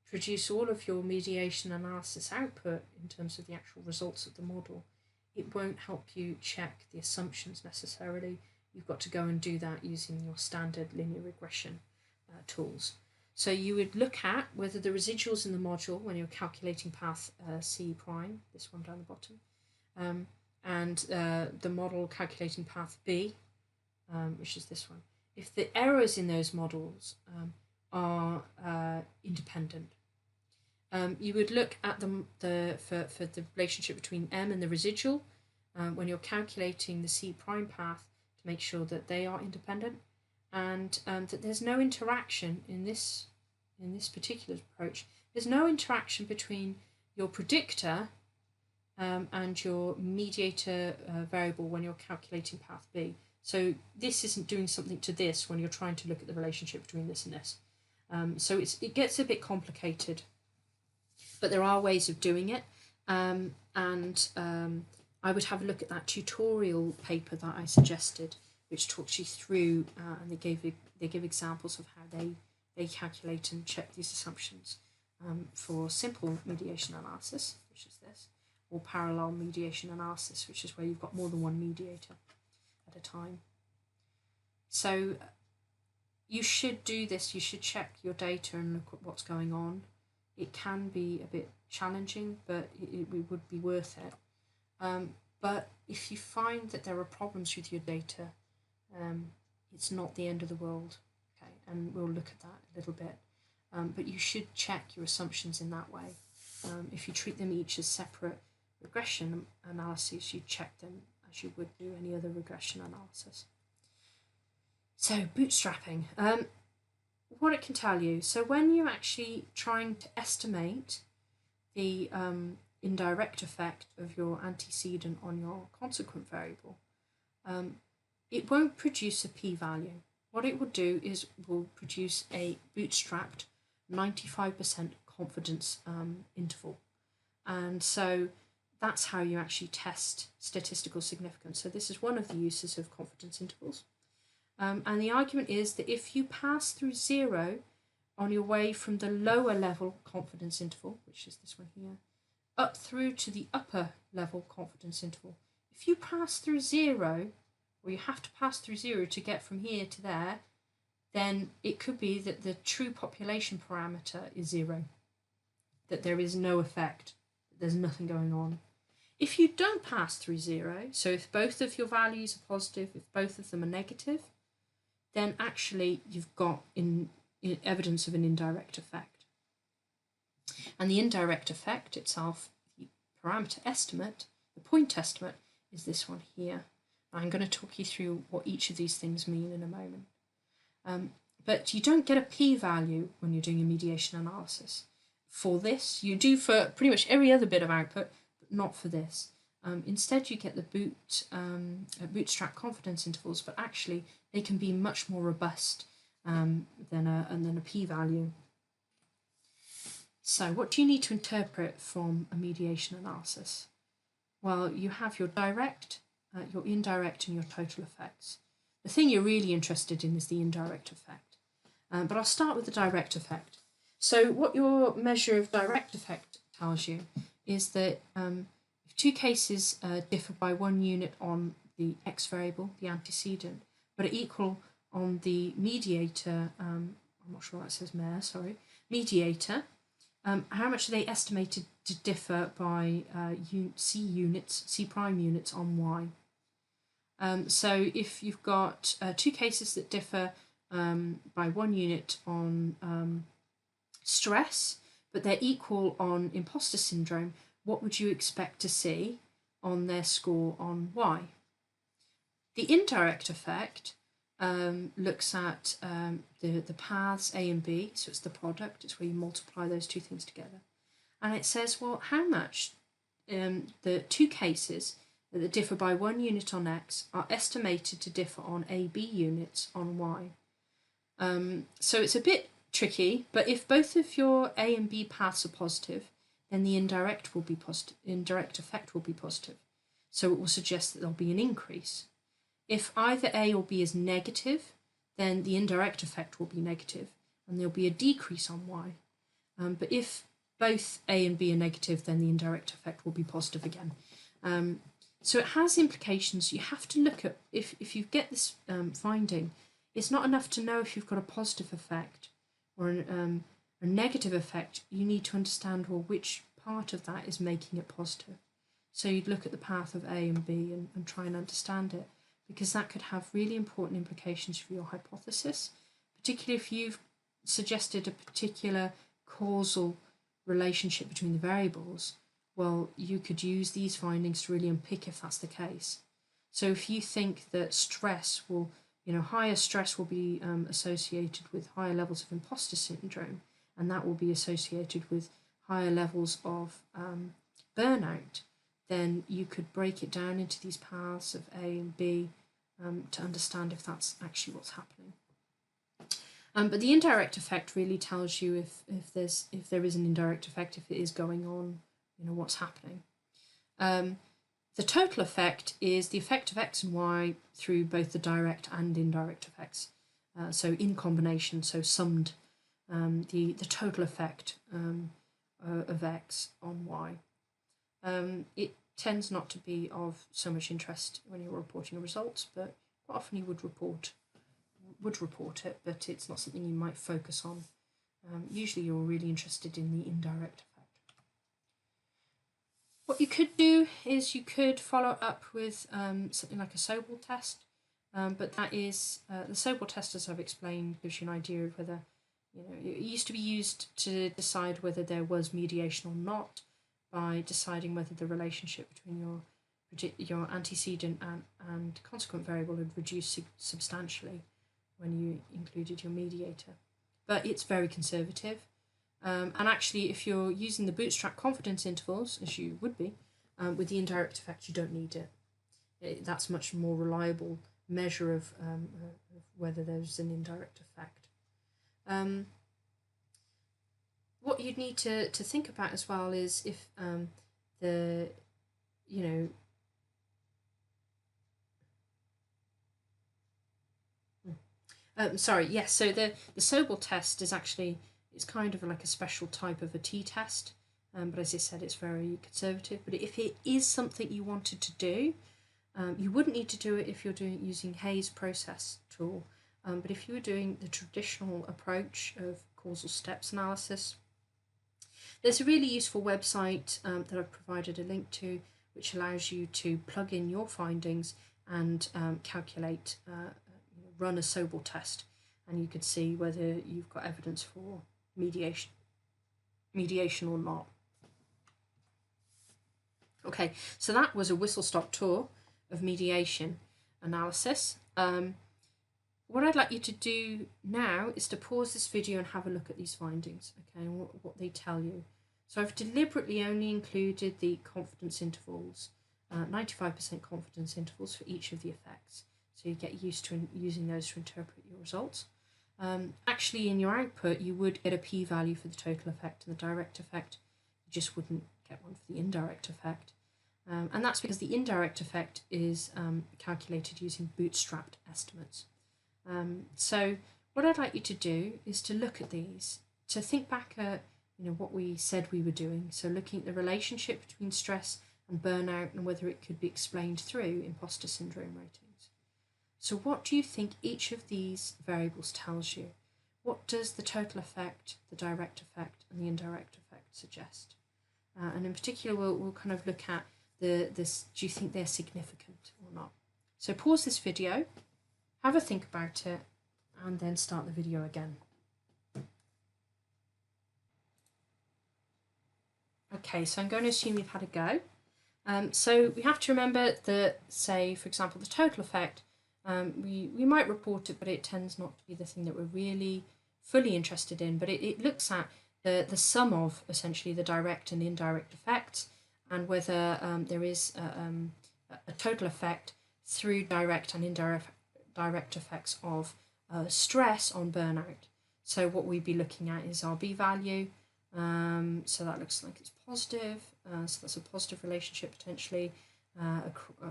produce all of your mediation analysis output in terms of the actual results of the model, it won't help you check the assumptions necessarily. You've got to go and do that using your standard linear regression tools. So you would look at whether the residuals in the module, when you're calculating path C prime, this one down the bottom, and the model calculating path B, which is this one, if the errors in those models are independent. You would look at for the relationship between M and the residual when you're calculating the C prime path to make sure that they are independent, and that there's no interaction in this particular approach. There's no interaction between your predictor and your mediator variable when you're calculating path B. So this isn't doing something to this when you're trying to look at the relationship between this and this. So it gets a bit complicated, but there are ways of doing it. I would have a look at that tutorial paper that I suggested, which talks you through, and they give examples of how they calculate and check these assumptions for simple mediation analysis, which is this, or parallel mediation analysis, which is where you've got more than one mediator at a time. So you should do this, you should check your data and look at what's going on. It can be a bit challenging, but it would be worth it. But if you find that there are problems with your data, it's not the end of the world, okay? And we'll look at that a little bit. But you should check your assumptions in that way. If you treat them each as separate regression analyses, you check them as you would do any other regression analysis. So bootstrapping, what it can tell you. So when you're actually trying to estimate the indirect effect of your antecedent on your consequent variable, it won't produce a p-value. What it will do is will produce a bootstrapped 95% confidence interval. And so that's how you actually test statistical significance. So this is one of the uses of confidence intervals. And the argument is that if you pass through 0 on your way from the lower level confidence interval, which is this one here, up through to the upper level confidence interval, if you pass through 0, or you have to pass through 0 to get from here to there, then it could be that the true population parameter is 0, that there is no effect, that there's nothing going on. If you don't pass through 0, so if both of your values are positive, if both of them are negative, then actually you've got evidence of an indirect effect. And the indirect effect itself, the parameter estimate, the point estimate, is this one here. I'm going to talk you through what each of these things mean in a moment. But you don't get a p-value when you're doing a mediation analysis. For this, you do for pretty much every other bit of output, but not for this. Instead, you get the bootstrap confidence intervals, but actually they can be much more robust than a p-value. So what do you need to interpret from a mediation analysis? Well, you have your direct, your indirect, and your total effects. The thing you're really interested in is the indirect effect. But I'll start with the direct effect. So what your measure of direct effect tells you is that if two cases differ by 1 unit on the x variable, the antecedent, but are equal on the mediator, I'm not sure that says mayor, sorry, mediator, how much are they estimated to differ by C prime units on Y? So if you've got two cases that differ by 1 unit on stress, but they're equal on imposter syndrome, what would you expect to see on their score on Y? The indirect effect looks at the paths A and B, so it's the product, it's where you multiply those two things together. And it says, well, how much the two cases that differ by 1 unit on X are estimated to differ on AB units on Y. So it's a bit tricky, but if both of your A and B paths are positive, then the indirect will be positive. Indirect effect will be positive. So it will suggest that there'll be an increase. If either A or B is negative, then the indirect effect will be negative, and there'll be a decrease on Y. But if both A and B are negative, then the indirect effect will be positive again. So it has implications. You have to look at, if you get this finding, it's not enough to know if you've got a positive effect or a negative effect. You need to understand, well, which part of that is making it positive. So you'd look at the path of A and B and try and understand it, because that could have really important implications for your hypothesis, particularly if you've suggested a particular causal relationship between the variables. Well, you could use these findings to really unpick if that's the case. So if you think that stress will, higher stress will be associated with higher levels of imposter syndrome, and that will be associated with higher levels of burnout, then you could break it down into these paths of A and B to understand if that's actually what's happening. But the indirect effect really tells you if there is an indirect effect, if it is going on, what's happening. The total effect is the effect of X and Y through both the direct and indirect effects. So in combination, so summed, the total effect of X on Y. It tends not to be of so much interest when you're reporting results, but quite often you would report it, but it's not something you might focus on. Usually you're really interested in the indirect effect. What you could do is you could follow up with something like a Sobel test, but that is, the Sobel test, as I've explained, gives you an idea of whether, it used to be used to decide whether there was mediation or not, by deciding whether the relationship between your antecedent and consequent variable had reduced substantially when you included your mediator. But it's very conservative. And actually, if you're using the bootstrap confidence intervals, as you would be, with the indirect effect, you don't need it. That's much more reliable measure of whether there's an indirect effect. What you'd need to think about as well is if so the Sobel test is actually, it's kind of like a special type of a t-test, but as I said, it's very conservative. But if it is something you wanted to do, you wouldn't need to do it if you're using Hayes process tool, but if you were doing the traditional approach of causal steps analysis, there's a really useful website that I've provided a link to, which allows you to plug in your findings and calculate, run a Sobel test, and you could see whether you've got evidence for mediation or not. Okay, so that was a whistle-stop tour of mediation analysis. What I'd like you to do now is to pause this video and have a look at these findings, okay, and what they tell you. So I've deliberately only included the confidence intervals, 95% confidence intervals for each of the effects, so you get used to using those to interpret your results. Actually, in your output, you would get a p-value for the total effect and the direct effect. You just wouldn't get one for the indirect effect. And that's because the indirect effect is calculated using bootstrapped estimates. So what I'd like you to do is to look at these, to think back at what we said we were doing. So looking at the relationship between stress and burnout and whether it could be explained through imposter syndrome ratings. So what do you think each of these variables tells you? What does the total effect, the direct effect, and the indirect effect suggest? And in particular, we'll kind of look at this. Do you think they're significant or not? So pause this video, have a think about it, and then start the video again. Okay, so I'm going to assume you've had a go. So we have to remember that, say, for example, the total effect, we might report it, but it tends not to be the thing that we're really fully interested in. But it looks at the sum of essentially the direct and indirect effects, and whether there is a total effect through direct and indirect effects of stress on burnout. So what we'd be looking at is our b-value. So that looks like it's positive. So that's a positive relationship potentially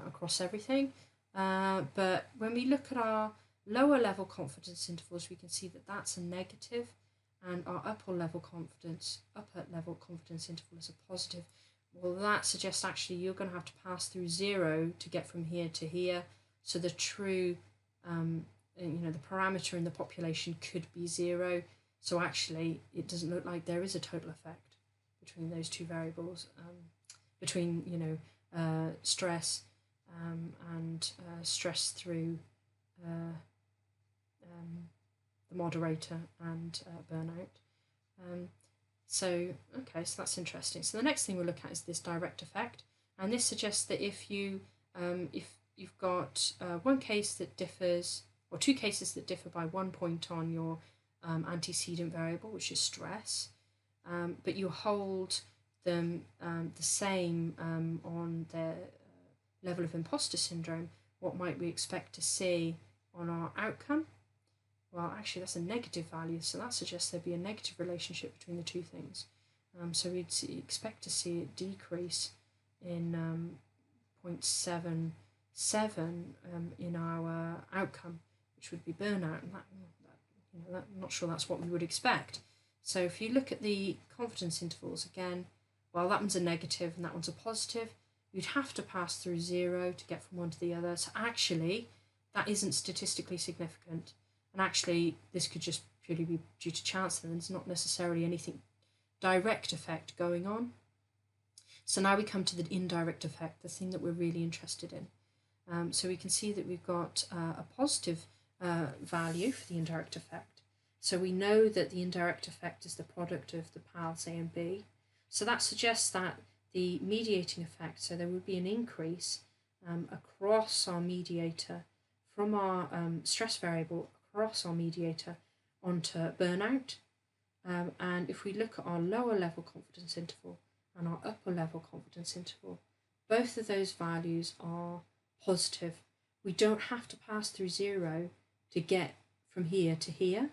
across everything. But when we look at our lower level confidence intervals, we can see that that's a negative, and our upper level confidence interval is a positive. Well, that suggests actually you're going to have to pass through 0 to get from here to here. So the true, the parameter in the population could be 0. So actually, it doesn't look like there is a total effect between those two variables, between stress and stress through the moderator and burnout. So that's interesting. So the next thing we'll look at is this direct effect, and this suggests that if you've got one case that differs, or two cases that differ by 1 point on your antecedent variable, which is stress, but you hold them the same on their level of imposter syndrome, what might we expect to see on our outcome? Well, actually, that's a negative value, so that suggests there'd be a negative relationship between the two things. So we'd expect to see it decrease in 0.77 in our outcome, which would be burnout, and I'm not sure that's what we would expect. So if you look at the confidence intervals again, well, that one's a negative and that one's a positive. You'd have to pass through 0 to get from one to the other. So actually, that isn't statistically significant. And actually, this could just purely be due to chance, and there's not necessarily anything direct effect going on. So now we come to the indirect effect, the thing that we're really interested in. So we can see that we've got a positive value for the indirect effect. So we know that the indirect effect is the product of the paths A and B. So that suggests that the mediating effect, so there would be an increase across our mediator from our stress variable across our mediator onto burnout. And if we look at our lower level confidence interval and our upper level confidence interval, both of those values are positive. We don't have to pass through 0 to get from here to here.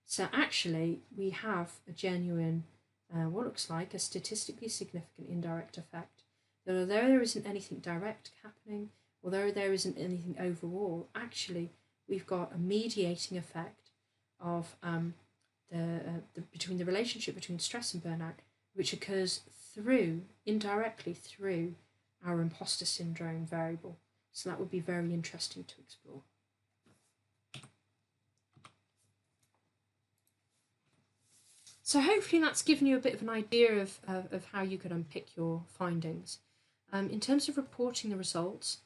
So actually, we have a genuine, what looks like a statistically significant indirect effect. That although there isn't anything direct happening, although there isn't anything overall, actually, we've got a mediating effect of between the relationship between stress and burnout, which occurs indirectly through our imposter syndrome variable. So that would be very interesting to explore. So hopefully that's given you a bit of an idea of how you could unpick your findings. In terms of reporting the results,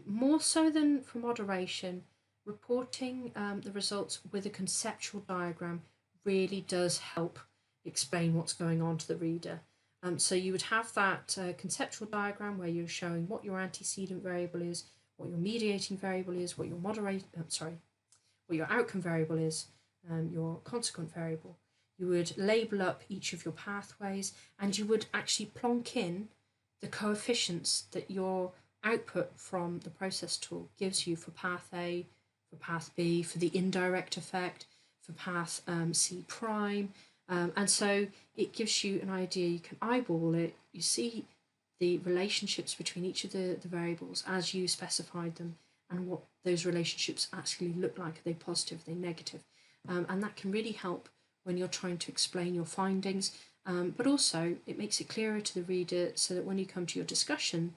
more so than for moderation, reporting the results with a conceptual diagram really does help explain what's going on to the reader. So you would have that conceptual diagram where you're showing what your antecedent variable is, what your mediating variable is, what your what your outcome variable is, your consequent variable. You would label up each of your pathways, and you would actually plonk in the coefficients that your output from the process tool gives you for path A, for path B, for the indirect effect, for path C prime. And so it gives you an idea, you can eyeball it, you see the relationships between each of the variables as you specified them, and what those relationships actually look like. Are they positive, are they negative? And that can really help when you're trying to explain your findings, but also it makes it clearer to the reader so that when you come to your discussion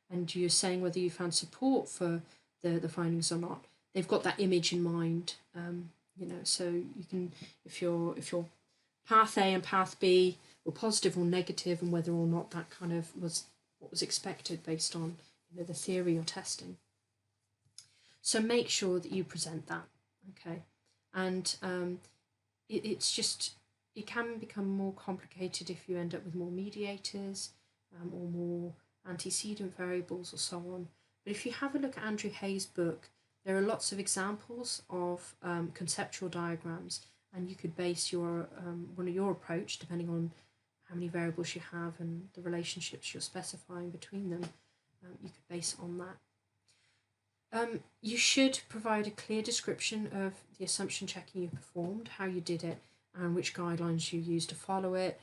and you're saying whether you found support for the findings or not, they've got that image in mind. So you can, if your path A and path B were positive or negative, and whether or not that kind of was what was expected based on the theory or testing. So make sure that you present that, okay? And it can become more complicated if you end up with more mediators or more antecedent variables or so on. But if you have a look at Andrew Hay's book, there are lots of examples of conceptual diagrams, and you could base your your approach, depending on how many variables you have and the relationships you're specifying between them, you could base on that. You should provide a clear description of the assumption checking you performed, how you did it, and which guidelines you used to follow it.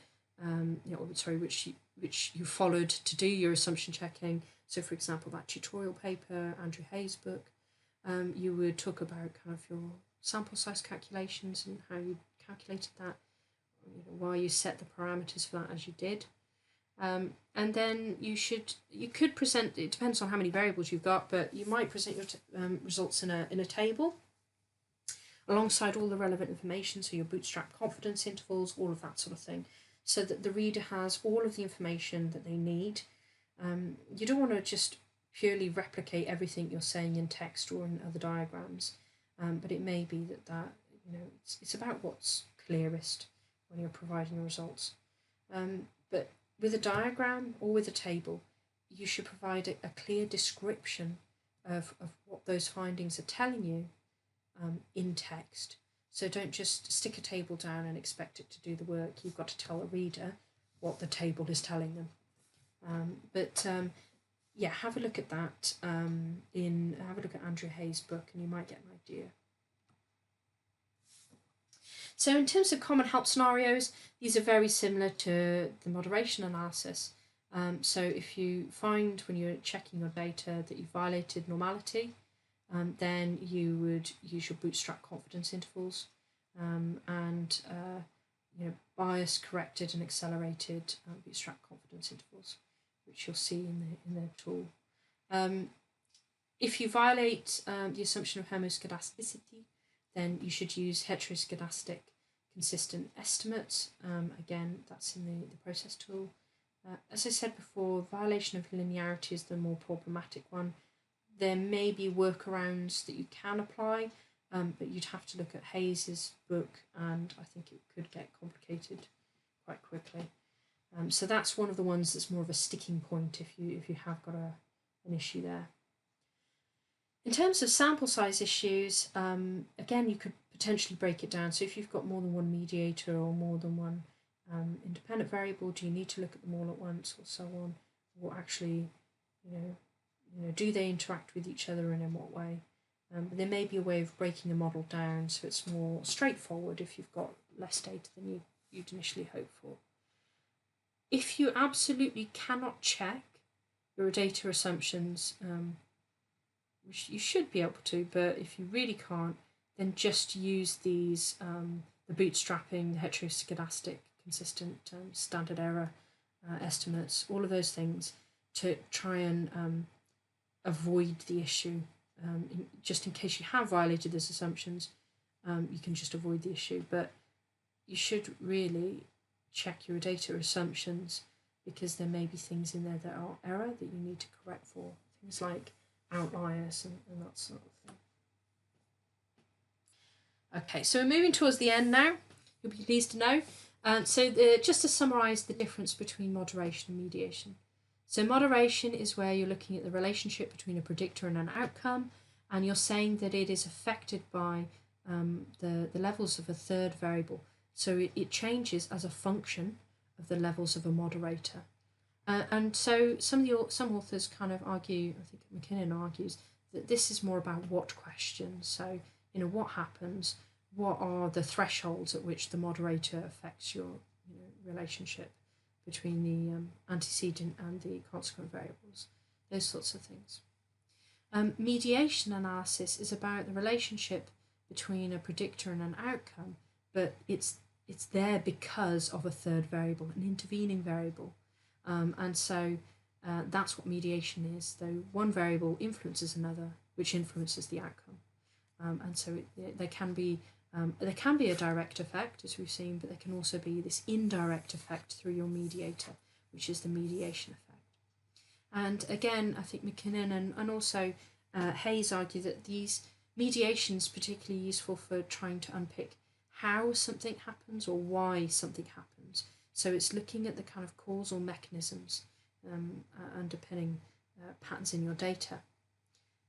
Which you followed to do your assumption checking. So, for example, that tutorial paper, Andrew Hay's book, you would talk about kind of your sample size calculations and how you calculated that, why you set the parameters for that as you did. And then you could present, it depends on how many variables you've got, but you might present your results in a table alongside all the relevant information, so your bootstrap confidence intervals, all of that sort of thing, so that the reader has all of the information that they need. You don't want to just purely replicate everything you're saying in text or in other diagrams, but it may be that it's about what's clearest when you're providing your results. But with a diagram or with a table, you should provide a clear description of what those findings are telling you in text. So don't just stick a table down and expect it to do the work. You've got to tell the reader what the table is telling them. Have a look at that. Have a look at Andrew Hay's book, and you might get an idea. So in terms of common help scenarios, these are very similar to the moderation analysis. So if you find when you're checking your data that you violated normality, then you would use your bootstrap confidence intervals and bias corrected and accelerated bootstrap confidence intervals, which you'll see in the tool. If you violate the assumption of homoscedasticity, then you should use heteroscedastic consistent estimates. Again, that's in the process tool. As I said before, violation of linearity is the more problematic one. There may be workarounds that you can apply, but you'd have to look at Hayes's book, and I think it could get complicated quite quickly. So that's one of the ones that's more of a sticking point if you have got an issue there. In terms of sample size issues, again, you could potentially break it down. So if you've got more than one mediator or more than one independent variable, do you need to look at them all at once or so on? Or actually, do they interact with each other and in what way? But there may be a way of breaking a model down so it's more straightforward if you've got less data than you'd initially hoped for. If you absolutely cannot check your data assumptions, which you should be able to, but if you really can't, then just use these, the bootstrapping, the heteroscedastic, consistent standard error estimates, all of those things to try and avoid the issue. Just in case you have violated those assumptions, you can just avoid the issue. But you should really check your data assumptions, because there may be things in there that are error that you need to correct for, things like outliers and that sort of thing. Okay, so we're moving towards the end now. You'll be pleased to know. Just to summarise the difference between moderation and mediation. So moderation is where you're looking at the relationship between a predictor and an outcome, and you're saying that it is affected by the levels of a third variable. So it changes as a function of the levels of a moderator. And so some authors kind of argue, I think McKinnon argues, that this is more about what questions. So, what happens, what are the thresholds at which the moderator affects your relationship between the antecedent and the consequent variables, those sorts of things. Mediation analysis is about the relationship between a predictor and an outcome, but it's there because of a third variable, an intervening variable. And so that's what mediation is, though one variable influences another, which influences the outcome. and so there can be a direct effect, as we've seen, but there can also be this indirect effect through your mediator, which is the mediation effect. And again, I think McKinnon and also Hayes argue that these mediations are particularly useful for trying to unpick how something happens or why something happens. So it's looking at the kind of causal mechanisms underpinning patterns in your data.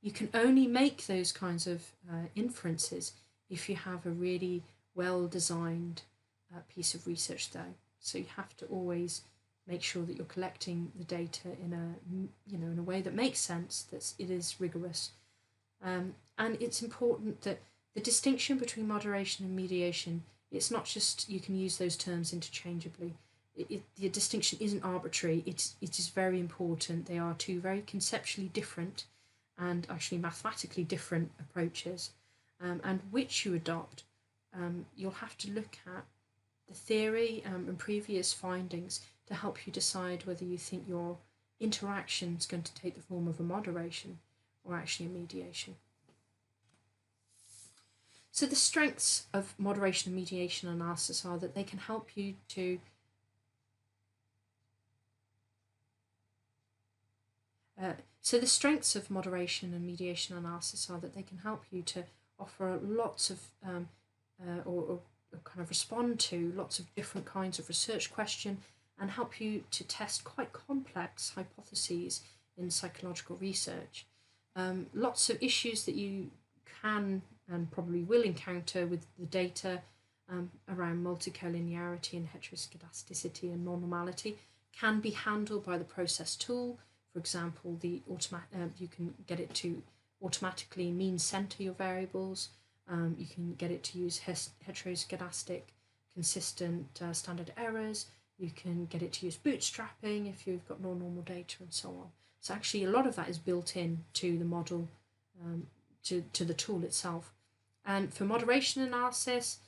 You can only make those kinds of inferences if you have a really well-designed piece of research, though. So you have to always make sure that you're collecting the data in a way that makes sense, that it is rigorous, and it's important that the distinction between moderation and mediation, it's not just you can use those terms interchangeably. The distinction isn't arbitrary. It is very important. They are two very conceptually different and actually mathematically different approaches, and which you adopt, you'll have to look at the theory and previous findings to help you decide whether you think your interaction is going to take the form of a moderation or actually a mediation. So the strengths of moderation and mediation analysis are that they can help you to So the strengths of moderation and mediation analysis are that they can help you to offer lots of or kind of respond to lots of different kinds of research question and help you to test quite complex hypotheses in psychological research. Lots of issues that you can and probably will encounter with the data around multicollinearity and heteroscedasticity and non-normality can be handled by the process tool. For example, you can get it to automatically mean center your variables. You can get it to use heteroscedastic consistent standard errors. You can get it to use bootstrapping if you've got non-normal data and so on. So actually a lot of that is built in to the model, to the tool itself. And for moderation analysis,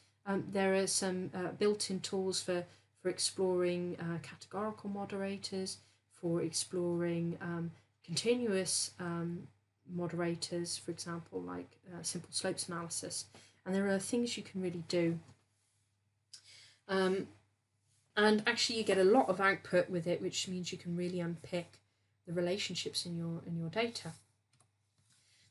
there are some built-in tools for exploring categorical moderators, for exploring continuous moderators, for example, like simple slopes analysis. And there are things you can really do. And actually you get a lot of output with it, which means you can really unpick the relationships in your data.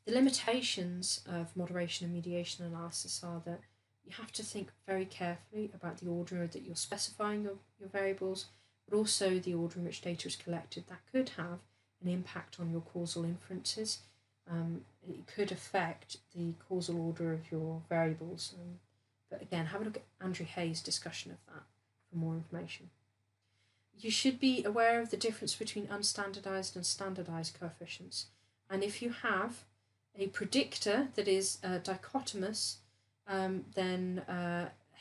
The limitations of moderation and mediation analysis are that you have to think very carefully about the order that you're specifying your variables, but also the order in which data is collected. That could have an impact on your causal inferences. It could affect the causal order of your variables. But again, have a look at Andrew Hayes' discussion of that for more information. You should be aware of the difference between unstandardized and standardized coefficients. And if you have a predictor that is dichotomous, then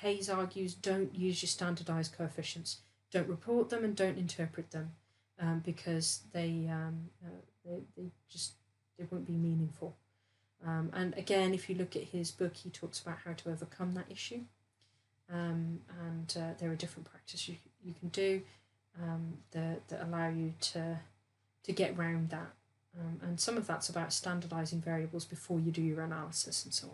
Hayes argues don't use your standardized coefficients. Don't report them and don't interpret them because they won't be meaningful. And again, if you look at his book, he talks about how to overcome that issue. And there are different practices you can do that allow you to get around that. And some of that's about standardizing variables before you do your analysis and so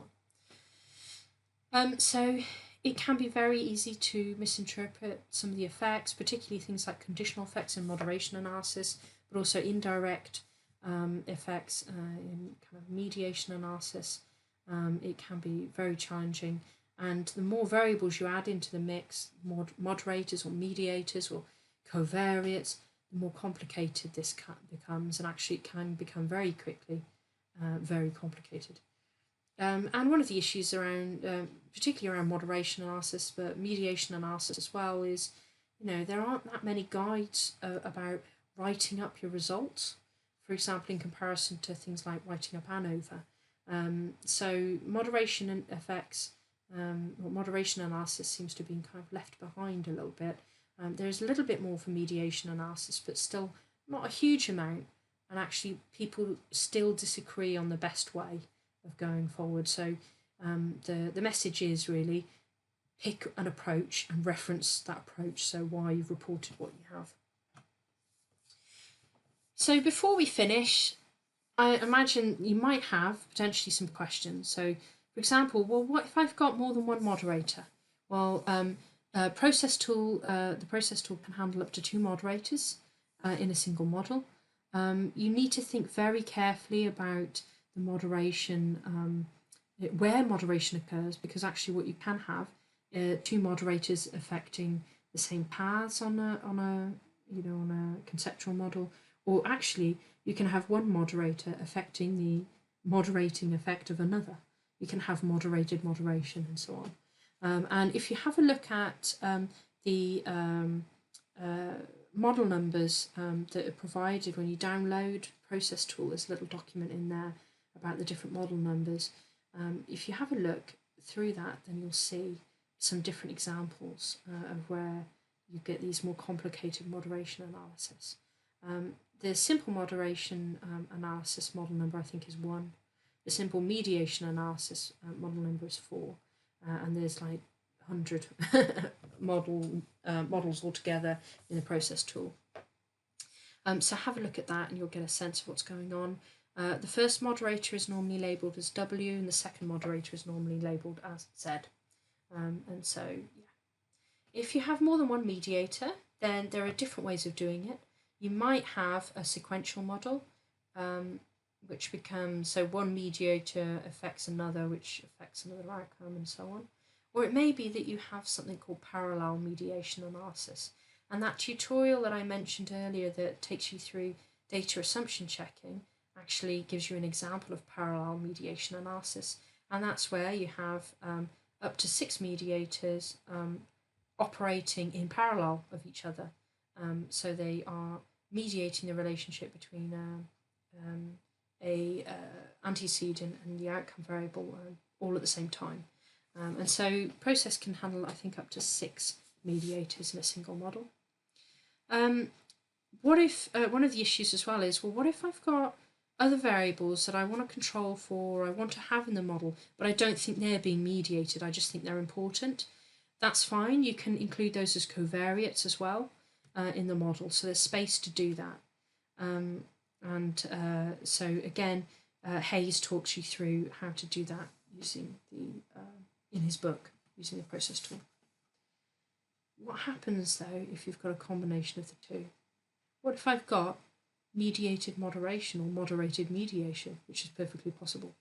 on. So it can be very easy to misinterpret some of the effects, particularly things like conditional effects in moderation analysis, but also indirect effects in kind of mediation analysis. It can be very challenging. And the more variables you add into the mix, moderators or mediators or covariates, the more complicated this becomes, and actually it can become very quickly very complicated. And one of the issues around, particularly around moderation analysis, but mediation analysis as well, is there aren't that many guides about writing up your results, for example, in comparison to things like writing up ANOVA. So moderation and effects, or moderation analysis seems to be kind of left behind a little bit. There's a little bit more for mediation analysis, but still not a huge amount. And actually, people still disagree on the best way of going forward. So the message is really pick an approach and reference that approach. So why you've reported what you have. So before we finish, I imagine you might have potentially some questions. So For example, well, what if I've got more than one moderator? Well, the process tool can handle up to 2 moderators in a single model. You need to think very carefully about the moderation, where moderation occurs, because actually what you can have 2 moderators affecting the same paths on a conceptual model, or actually you can have one moderator affecting the moderating effect of another. You can have moderated moderation and so on. And if you have a look at the model numbers that are provided when you download Process Tool, there's a little document in there about the different model numbers. If you have a look through that, then you'll see some different examples of where you get these more complicated moderation analysis. The simple moderation analysis model number, I think, is 1. The simple mediation analysis model number is 4. And there's like 100 models altogether in the process tool. So have a look at that and you'll get a sense of what's going on. The first moderator is normally labelled as W and the second moderator is normally labelled as Z. And so, yeah. If you have more than one mediator, then there are different ways of doing it. You might have a sequential model, which becomes, so one mediator affects another, which affects another outcome, and so on. Or it may be that you have something called parallel mediation analysis. And that tutorial that I mentioned earlier that takes you through data assumption checking actually gives you an example of parallel mediation analysis. And that's where you have up to 6 mediators operating in parallel of each other. So they are mediating the relationship between a antecedent and the outcome variable all at the same time. And so process can handle, I think, up to 6 mediators in a single model. What if, one of the issues as well is, well, what if I've got other variables that I want to control for, or I want to have in the model, but I don't think they're being mediated, I just think they're important? That's fine, you can include those as covariates as well in the model, so there's space to do that. So again, Hayes talks you through how to do that using in his book, using the process tool. What happens though if you've got a combination of the two? What if I've got mediated moderation or moderated mediation, which is perfectly possible?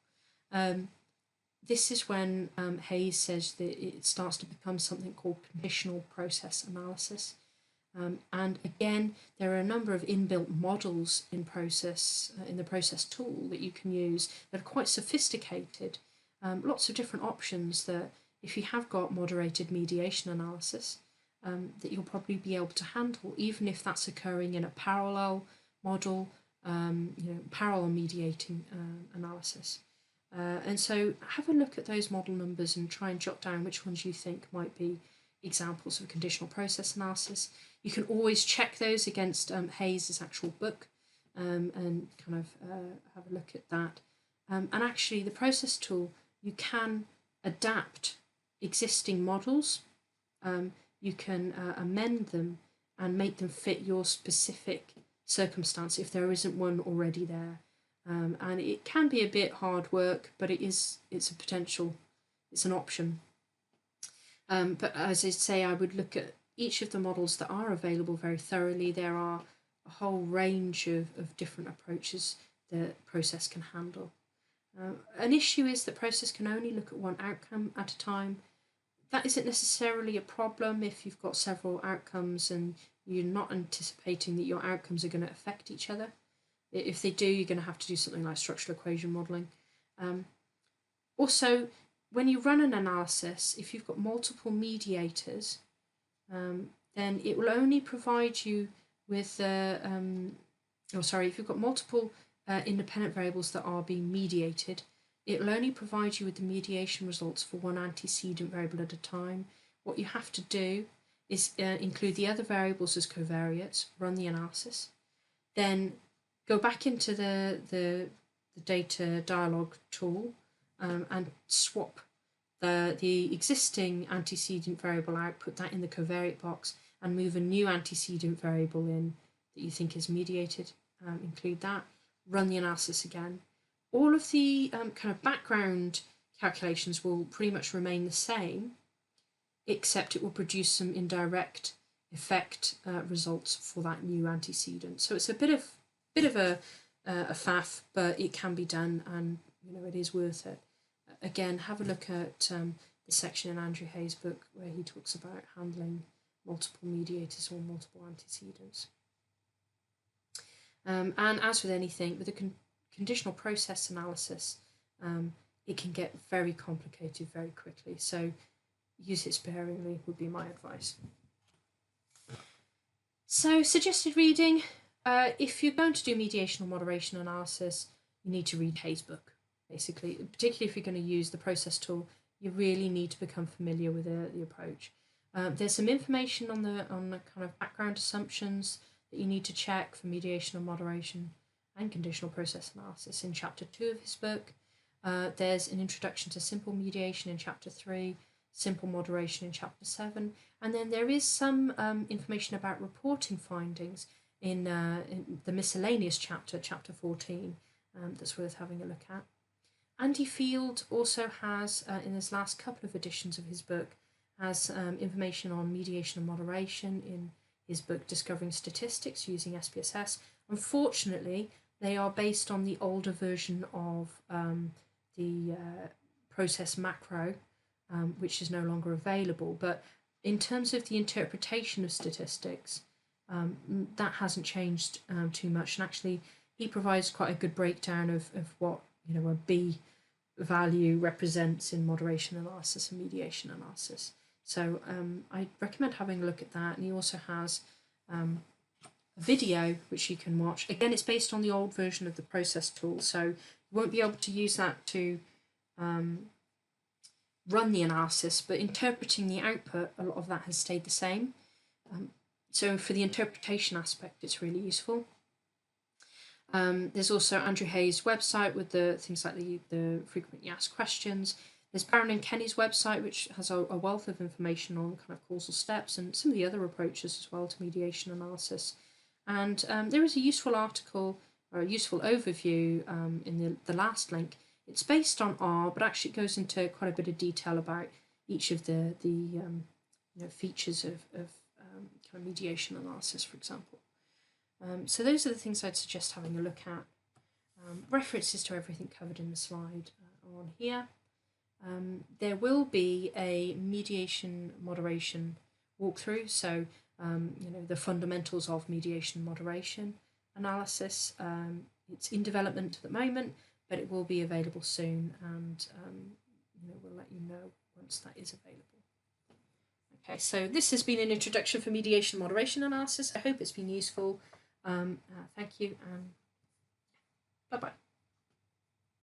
This is when Hayes says that it starts to become something called conditional process analysis. And again, there are a number of inbuilt models in the process tool that you can use that are quite sophisticated. Lots of different options that, if you have got moderated mediation analysis, that you'll probably be able to handle, even if that's occurring in a parallel model, parallel mediating analysis. And so have a look at those model numbers and try and jot down which ones you think might be examples of conditional process analysis. You can always check those against Hayes' actual book and kind of have a look at that. And actually, the process tool, you can adapt existing models. You can amend them and make them fit your specific circumstance if there isn't one already there. And it can be a bit hard work, but it's a potential, it's an option. But as I say, I would look at each of the models that are available very thoroughly. There are a whole range of different approaches that process can handle. An issue is that process can only look at one outcome at a time. That isn't necessarily a problem if you've got several outcomes and you're not anticipating that your outcomes are going to affect each other. If they do, you're going to have to do something like structural equation modelling. Also, when you run an analysis, if you've got multiple mediators, then it will only provide you with, if you've got multiple independent variables that are being mediated, it will only provide you with the mediation results for one antecedent variable at a time. What you have to do is include the other variables as covariates, run the analysis, then go back into the data dialog tool and swap the existing antecedent variable out, put that in the covariate box, and move a new antecedent variable in that you think is mediated, include that, run the analysis again. All of the kind of background calculations will pretty much remain the same, except it will produce some indirect effect results for that new antecedent. So it's a bit of a faff, but it can be done, and it is worth it. Again, have a look at the section in Andrew Hayes' book where he talks about handling multiple mediators or multiple antecedents. And as with anything, with a conditional process analysis, it can get very complicated very quickly. So use it sparingly would be my advice. So suggested reading, if you're going to do mediation or moderation analysis, you need to read Hayes' book, basically. Particularly if you're going to use the process tool, you really need to become familiar with the approach. There's some information on the kind of background assumptions that you need to check for mediation or moderation and conditional process analysis in chapter 2 of his book. There's an introduction to simple mediation in chapter 3, simple moderation in chapter 7, and then there is some information about reporting findings in the miscellaneous chapter, chapter 14, that's worth having a look at. Andy Field also has, in his last couple of editions of his book, has information on mediation and moderation in his book Discovering Statistics Using SPSS. Unfortunately, they are based on the older version of the process macro, which is no longer available. But in terms of the interpretation of statistics, that hasn't changed too much. And actually, he provides quite a good breakdown of what a B value represents in moderation analysis and mediation analysis. So I recommend having a look at that. And he also has a video which you can watch. Again, it's based on the old version of the process tool, so you won't be able to use that to run the analysis, but interpreting the output, a lot of that has stayed the same. So for the interpretation aspect, it's really useful. There's also Andrew Hayes' website with the things like the frequently asked questions. There's Barron and Kenny's website, which has a wealth of information on kind of causal steps and some of the other approaches as well to mediation analysis. And there is a useful article or a useful overview in the last link. It's based on R, but actually it goes into quite a bit of detail about each of the features of kind of mediation analysis, for example. So those are the things I'd suggest having a look at. References to everything covered in the slide are on here. There will be a mediation moderation walkthrough, so the fundamentals of mediation moderation analysis. It's in development at the moment, but it will be available soon, and we'll let you know once that is available. Okay, so this has been an introduction for mediation moderation analysis. I hope it's been useful. Thank you, and bye-bye.